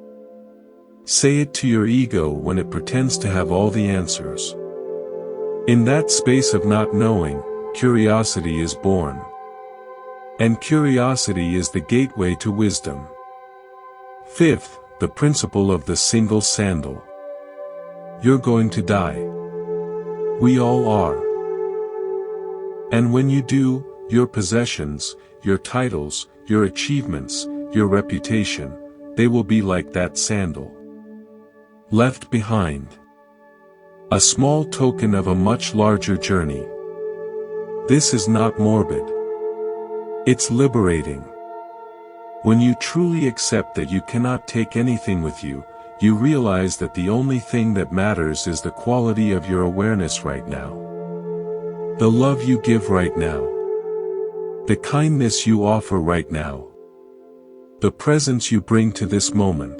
Say it to your ego when it pretends to have all the answers. In that space of not knowing, curiosity is born. And curiosity is the gateway to wisdom. Fifth, the principle of the single sandal. You're going to die. We all are. And when you do, your possessions, your titles, your achievements, your reputation, they will be like that sandal. Left behind. A small token of a much larger journey. This is not morbid. It's liberating. When you truly accept that you cannot take anything with you, you realize that the only thing that matters is the quality of your awareness right now. The love you give right now. The kindness you offer right now. The presence you bring to this moment.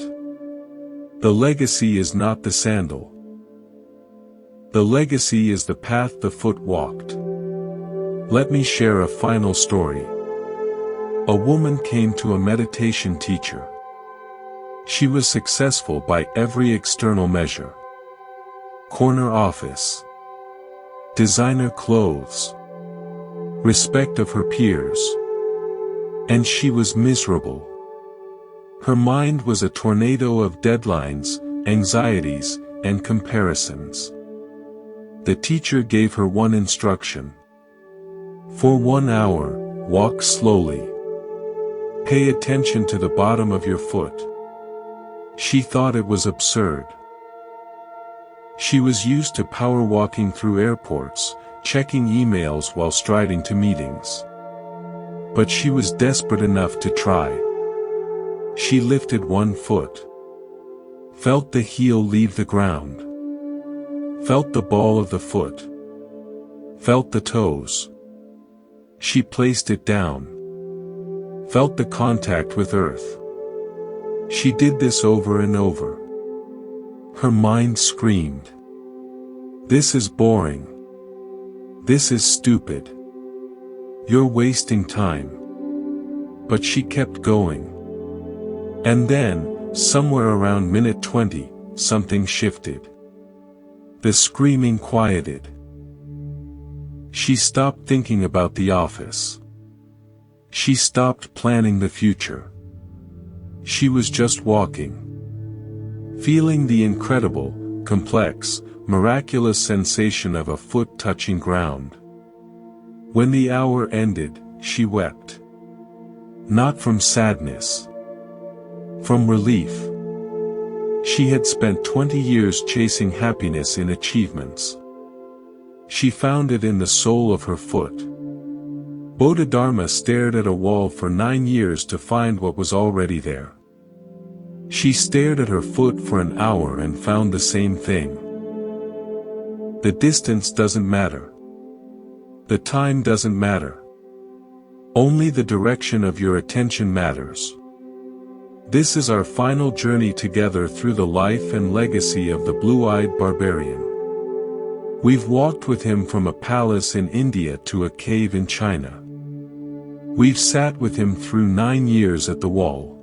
The legacy is not the sandal. The legacy is the path the foot walked. Let me share a final story. A woman came to a meditation teacher. She was successful by every external measure. Corner office. Designer clothes. Respect of her peers. And she was miserable. Her mind was a tornado of deadlines, anxieties, and comparisons. The teacher gave her one instruction. For 1 hour, walk slowly. Pay attention to the bottom of your foot. She thought it was absurd. She was used to power walking through airports, checking emails while striding to meetings. But she was desperate enough to try. She lifted one foot. Felt the heel leave the ground. Felt the ball of the foot. Felt the toes. She placed it down. Felt the contact with earth. She did this over and over. Her mind screamed. This is boring. This is stupid. You're wasting time. But she kept going. And then, somewhere around minute 20, something shifted. The screaming quieted. She stopped thinking about the office. She stopped planning the future. She was just walking. Feeling the incredible, complex, miraculous sensation of a foot touching ground. When the hour ended, she wept. Not from sadness. From relief. She had spent 20 years chasing happiness in achievements. She found it in the sole of her foot. Bodhidharma stared at a wall for 9 years to find what was already there. She stared at her foot for an hour and found the same thing. The distance doesn't matter. The time doesn't matter. Only the direction of your attention matters. This is our final journey together through the life and legacy of the blue-eyed barbarian. We've walked with him from a palace in India to a cave in China. We've sat with him through 9 years at the wall.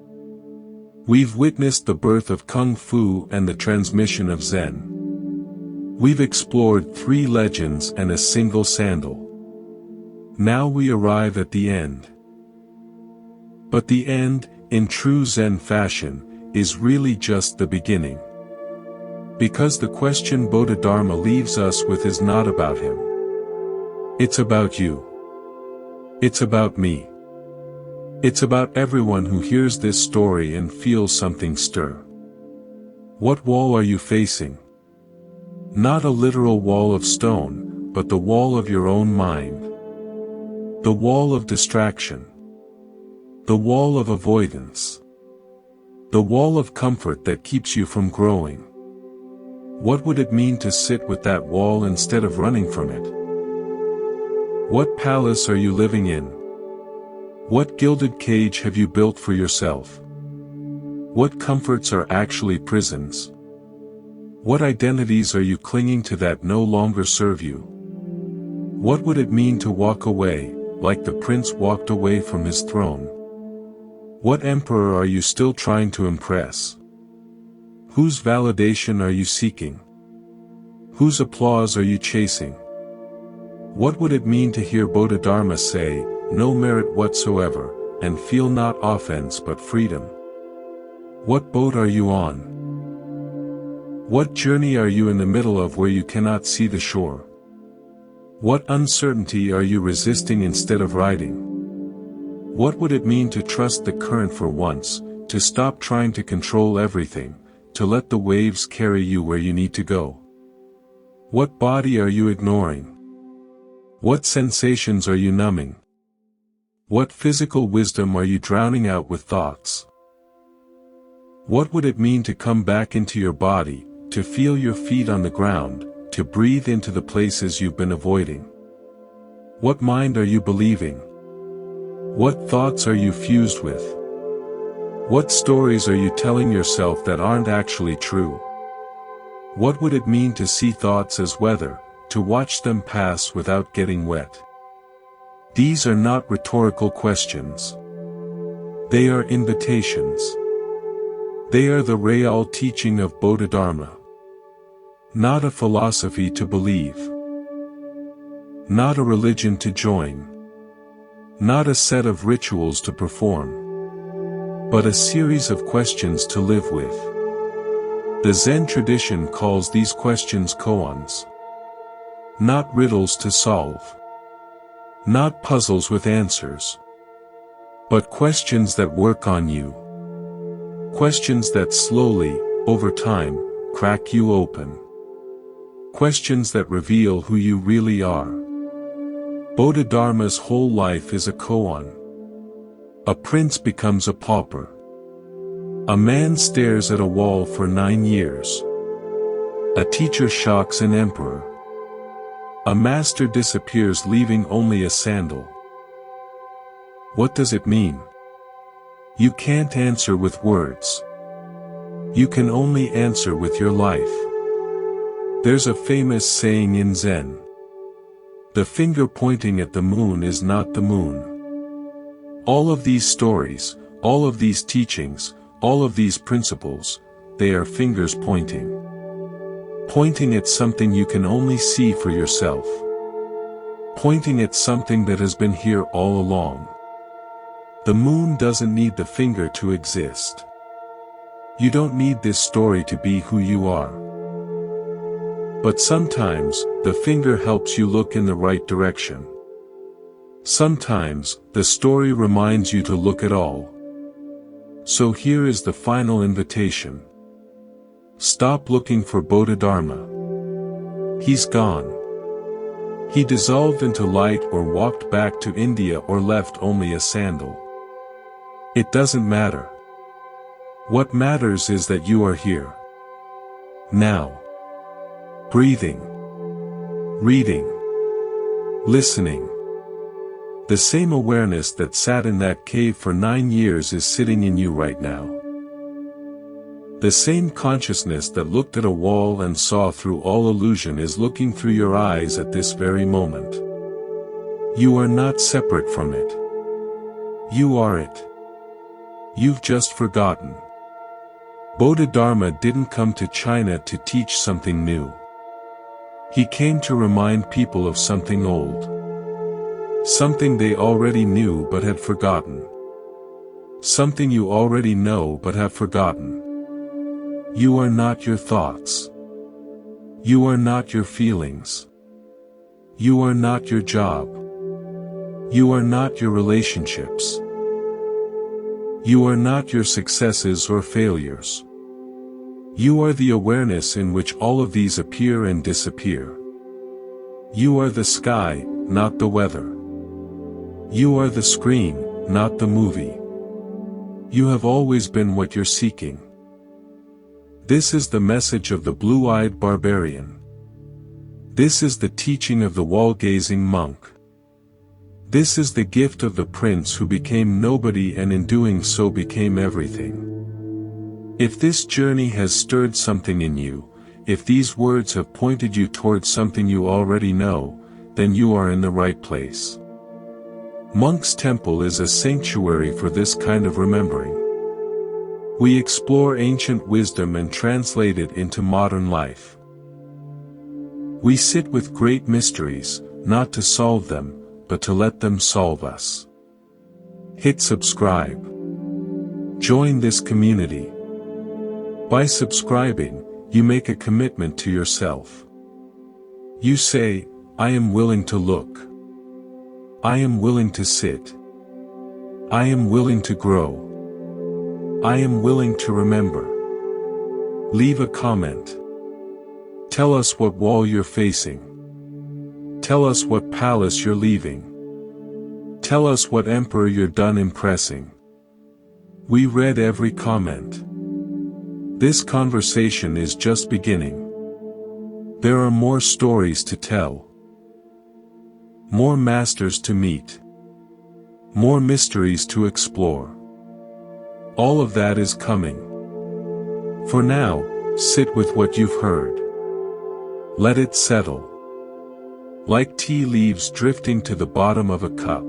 We've witnessed the birth of Kung Fu and the transmission of Zen. We've explored 3 legends and a single sandal. Now we arrive at the end. But the end, in true Zen fashion, is really just the beginning. Because the question Bodhidharma leaves us with is not about him. It's about you. It's about me. It's about everyone who hears this story and feels something stir. What wall are you facing? Not a literal wall of stone, but the wall of your own mind. The wall of distraction. The wall of avoidance. The wall of comfort that keeps you from growing. What would it mean to sit with that wall instead of running from it? What palace are you living in? What gilded cage have you built for yourself? What comforts are actually prisons? What identities are you clinging to that no longer serve you? What would it mean to walk away, like the prince walked away from his throne? What emperor are you still trying to impress? Whose validation are you seeking? Whose applause are you chasing? What would it mean to hear Bodhidharma say, "No merit whatsoever, and feel not offense but freedom"? What boat are you on? What journey are you in the middle of where you cannot see the shore? What uncertainty are you resisting instead of riding? What would it mean to trust the current for once, to stop trying to control everything, to let the waves carry you where you need to go? What body are you ignoring? What sensations are you numbing? What physical wisdom are you drowning out with thoughts? What would it mean to come back into your body, to feel your feet on the ground, to breathe into the places you've been avoiding? What mind are you believing? What thoughts are you fused with? What stories are you telling yourself that aren't actually true? What would it mean to see thoughts as weather, to watch them pass without getting wet? These are not rhetorical questions. They are invitations. They are the real teaching of Bodhidharma. Not a philosophy to believe. Not a religion to join. Not a set of rituals to perform. But a series of questions to live with. The Zen tradition calls these questions koans. Not riddles to solve. Not puzzles with answers. But questions that work on you. Questions that slowly, over time, crack you open. Questions that reveal who you really are. Bodhidharma's whole life is a koan. A prince becomes a pauper. A man stares at a wall for 9 years. A teacher shocks an emperor. A master disappears leaving only a sandal. What does it mean? You can't answer with words. You can only answer with your life. There's a famous saying in Zen. The finger pointing at the moon is not the moon. All of these stories, all of these teachings, all of these principles, they are fingers pointing. Pointing at something you can only see for yourself. Pointing at something that has been here all along. The moon doesn't need the finger to exist. You don't need this story to be who you are. But sometimes, the finger helps you look in the right direction. Sometimes, the story reminds you to look at all. So here is the final invitation. Stop looking for Bodhidharma. He's gone. He dissolved into light or walked back to India or left only a sandal. It doesn't matter. What matters is that you are here. Now. Breathing. Reading. Listening. The same awareness that sat in that cave for 9 years is sitting in you right now. The same consciousness that looked at a wall and saw through all illusion is looking through your eyes at this very moment. You are not separate from it. You are it. You've just forgotten. Bodhidharma didn't come to China to teach something new. He came to remind people of something old. Something they already knew but had forgotten. Something you already know but have forgotten. You are not your thoughts. You are not your feelings. You are not your job. You are not your relationships. You are not your successes or failures. You are the awareness in which all of these appear and disappear. You are the sky, not the weather. You are the screen, not the movie. You have always been what you're seeking. This is the message of the blue-eyed barbarian. This is the teaching of the wall-gazing monk. This is the gift of the prince who became nobody and in doing so became everything. If this journey has stirred something in you, if these words have pointed you towards something you already know, then you are in the right place. Monk's Temple is a sanctuary for this kind of remembering. We explore ancient wisdom and translate it into modern life. We sit with great mysteries, not to solve them, but to let them solve us. Hit subscribe. Join this community. By subscribing, you make a commitment to yourself. You say, I am willing to look. I am willing to sit. I am willing to grow. I am willing to remember. Leave a comment. Tell us what wall you're facing. Tell us what palace you're leaving. Tell us what emperor you're done impressing. We read every comment. This conversation is just beginning. There are more stories to tell. More masters to meet. More mysteries to explore. All of that is coming. For now, sit with what you've heard. Let it settle. Like tea leaves drifting to the bottom of a cup.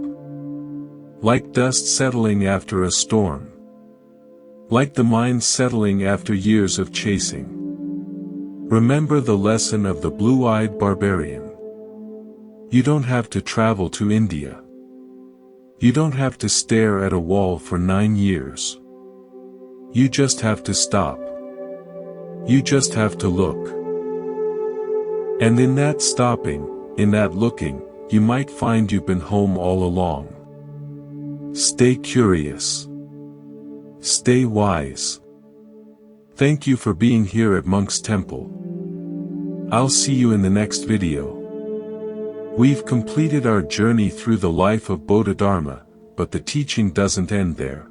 Like dust settling after a storm. Like the mind settling after years of chasing. Remember the lesson of the blue-eyed barbarian. You don't have to travel to India. You don't have to stare at a wall for 9 years. You just have to stop. You just have to look. And in that stopping, in that looking, you might find you've been home all along. Stay curious. Stay wise. Thank you for being here at Monk's Temple. I'll see you in the next video. We've completed our journey through the life of Bodhidharma, but the teaching doesn't end there.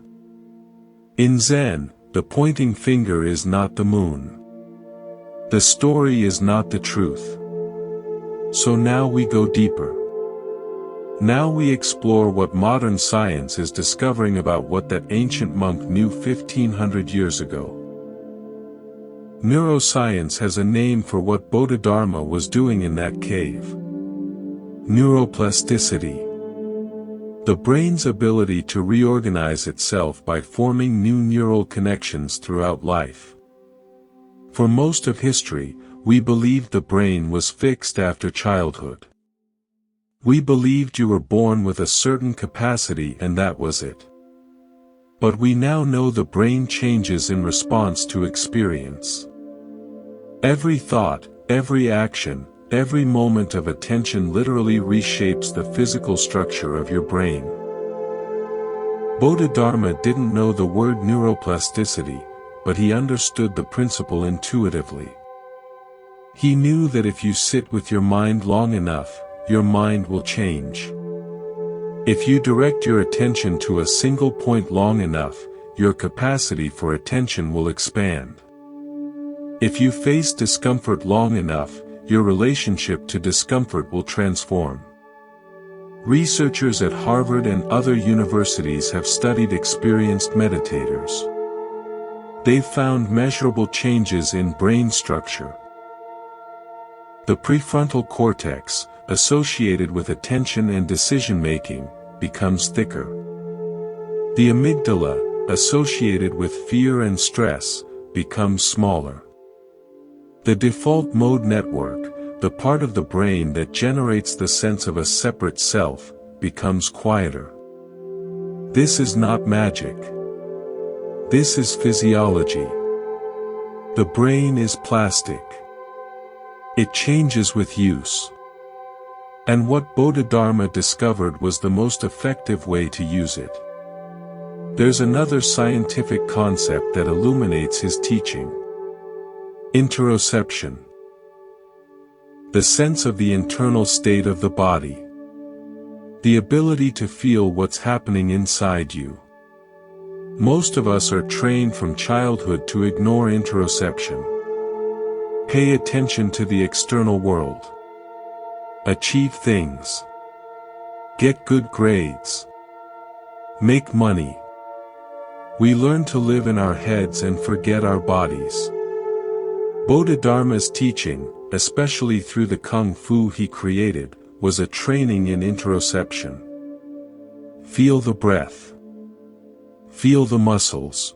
In Zen, the pointing finger is not the moon. The story is not the truth. So now we go deeper. Now we explore what modern science is discovering about what that ancient monk knew 1500 years ago. Neuroscience has a name for what Bodhidharma was doing in that cave. Neuroplasticity. The brain's ability to reorganize itself by forming new neural connections throughout life. For most of history, we believed the brain was fixed after childhood. We believed you were born with a certain capacity and that was it. But we now know the brain changes in response to experience. Every thought, every action, every moment of attention literally reshapes the physical structure of your brain. Bodhidharma didn't know the word neuroplasticity, but he understood the principle intuitively. He knew that if you sit with your mind long enough, your mind will change. If you direct your attention to a single point long enough, your capacity for attention will expand. If you face discomfort long enough, your relationship to discomfort will transform. Researchers at Harvard and other universities have studied experienced meditators. They've found measurable changes in brain structure. The prefrontal cortex, associated with attention and decision-making, becomes thicker. The amygdala, associated with fear and stress, becomes smaller. The default mode network, the part of the brain that generates the sense of a separate self, becomes quieter. This is not magic. This is physiology. The brain is plastic. It changes with use. And what Bodhidharma discovered was the most effective way to use it. There's another scientific concept that illuminates his teaching. Interoception. The sense of the internal state of the body. The ability to feel what's happening inside you. Most of us are trained from childhood to ignore interoception. Pay attention to the external world. Achieve things. Get good grades. Make money. We learn to live in our heads and forget our bodies. Bodhidharma's teaching, especially through the Kung Fu he created, was a training in interoception. Feel the breath. Feel the muscles.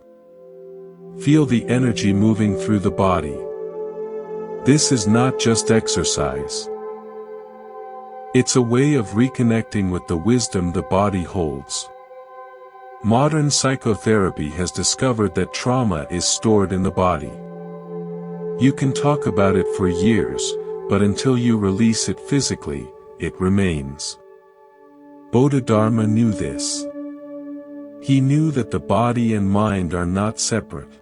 Feel the energy moving through the body. This is not just exercise. It's a way of reconnecting with the wisdom the body holds. Modern psychotherapy has discovered that trauma is stored in the body. You can talk about it for years, but until you release it physically, it remains. Bodhidharma knew this. He knew that the body and mind are not separate.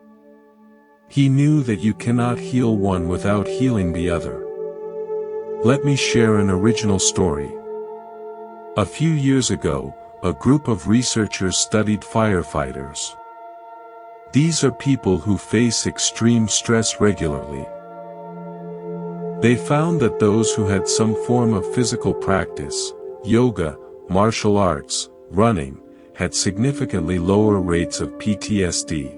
He knew that you cannot heal one without healing the other. Let me share an original story. A few years ago, a group of researchers studied firefighters. These are people who face extreme stress regularly. They found that those who had some form of physical practice, yoga, martial arts, running, had significantly lower rates of PTSD.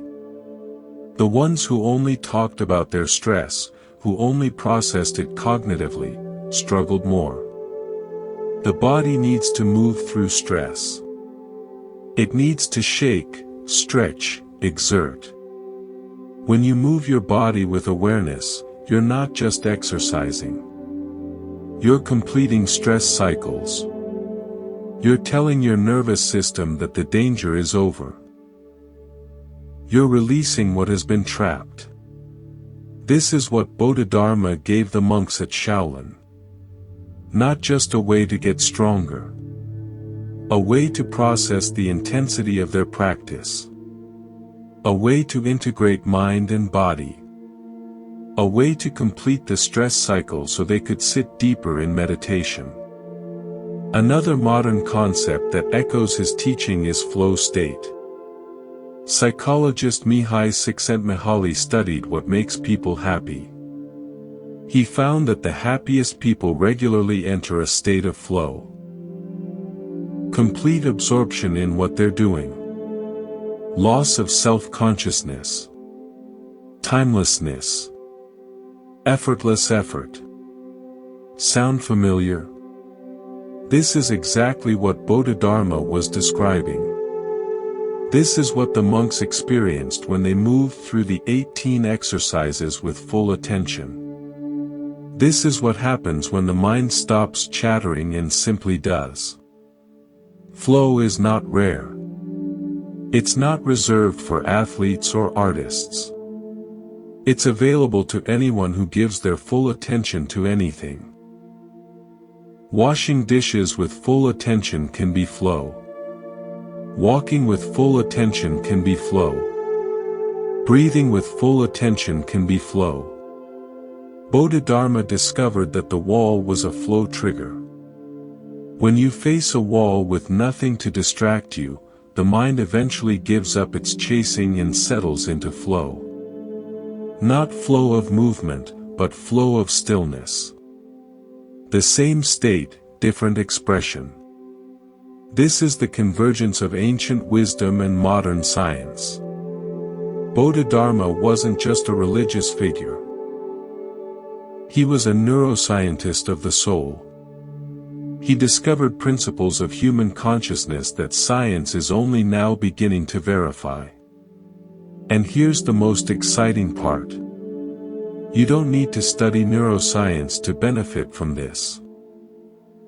The ones who only talked about their stress, who only processed it cognitively, struggled more. The body needs to move through stress. It needs to shake, stretch, exert. When you move your body with awareness, you're not just exercising. You're completing stress cycles. You're telling your nervous system that the danger is over. You're releasing what has been trapped. This is what Bodhidharma gave the monks at Shaolin. Not just a way to get stronger. A way to process the intensity of their practice. A way to integrate mind and body. A way to complete the stress cycle so they could sit deeper in meditation. Another modern concept that echoes his teaching is flow state. Psychologist Mihai Csikszentmihalyi studied what makes people happy. He found that the happiest people regularly enter a state of flow. Complete absorption in what they're doing. Loss of self-consciousness. Timelessness. Effortless effort. Sound familiar? This is exactly what Bodhidharma was describing. This is what the monks experienced when they moved through the 18 exercises with full attention. This is what happens when the mind stops chattering and simply does. Flow is not rare. It's not reserved for athletes or artists. It's available to anyone who gives their full attention to anything. Washing dishes with full attention can be flow. Walking with full attention can be flow. Breathing with full attention can be flow. Bodhidharma discovered that the wall was a flow trigger. When you face a wall with nothing to distract you, the mind eventually gives up its chasing and settles into flow. Not flow of movement, but flow of stillness. The same state, different expression. This is the convergence of ancient wisdom and modern science. Bodhidharma wasn't just a religious figure. He was a neuroscientist of the soul. He discovered principles of human consciousness that science is only now beginning to verify. And here's the most exciting part. You don't need to study neuroscience to benefit from this.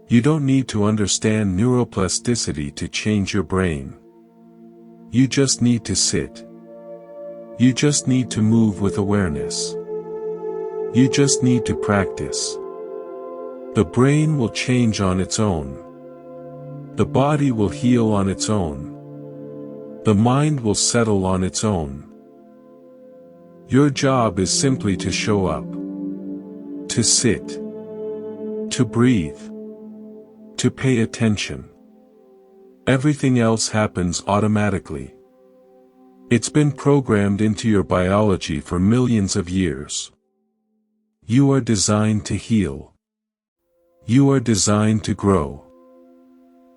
You don't need to understand neuroplasticity to change your brain. You just need to sit. You just need to move with awareness. You just need to practice. The brain will change on its own. The body will heal on its own. The mind will settle on its own. Your job is simply to show up. To sit. To breathe. To pay attention. Everything else happens automatically. It's been programmed into your biology for millions of years. You are designed to heal. You are designed to grow.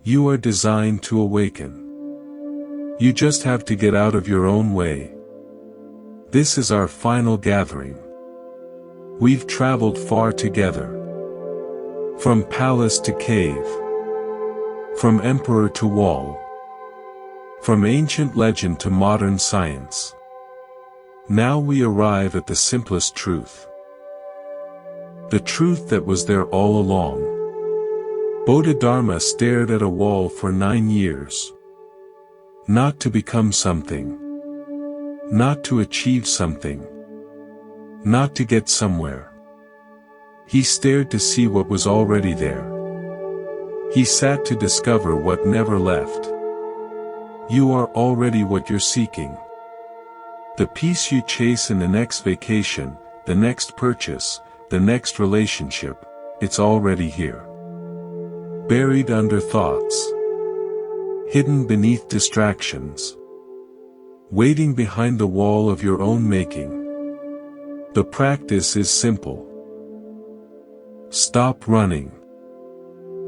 You are designed to awaken. You just have to get out of your own way. This is our final gathering. We've traveled far together. From palace to cave. From emperor to wall. From ancient legend to modern science. Now we arrive at the simplest truth. The truth that was there all along. Bodhidharma stared at a wall for 9 years. Not to become something. Not to achieve something. Not to get somewhere. He stared to see what was already there. He sat to discover what never left. You are already what you're seeking. The peace you chase in the next vacation, the next purchase, the next relationship, it's already here. Buried under thoughts. Hidden beneath distractions. Waiting behind the wall of your own making. The practice is simple. Stop running.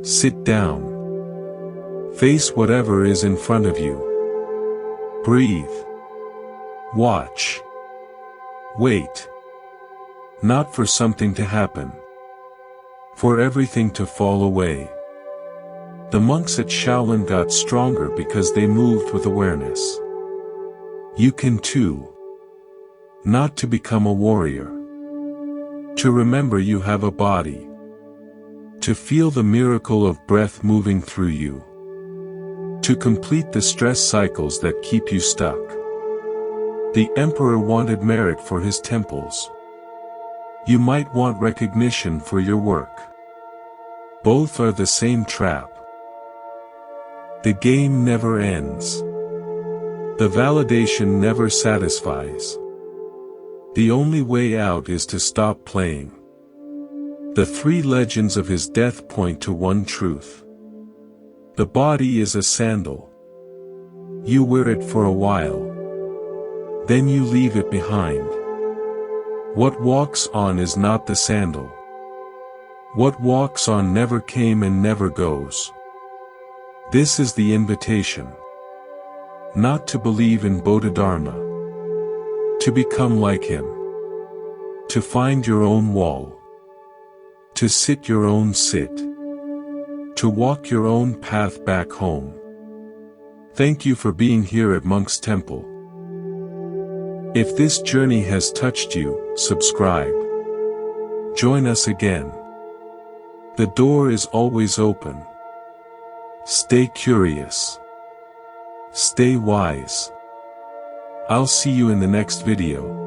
Sit down. Face whatever is in front of you. Breathe. Watch. Wait. Not for something to happen. For everything to fall away. The monks at Shaolin got stronger because they moved with awareness. You can too. Not to become a warrior. To remember you have a body. To feel the miracle of breath moving through you. To complete the stress cycles that keep you stuck. The emperor wanted merit for his temples. You might want recognition for your work. Both are the same trap. The game never ends. The validation never satisfies. The only way out is to stop playing. The 3 legends of his death point to one truth. The body is a sandal. You wear it for a while. Then you leave it behind. What walks on is not the sandal. What walks on never came and never goes. This is the invitation. Not to believe in Bodhidharma. To become like him. To find your own wall. To sit your own sit. To walk your own path back home. Thank you for being here at Monk's Temple. If this journey has touched you, subscribe. Join us again. The door is always open. Stay curious. Stay wise. I'll see you in the next video.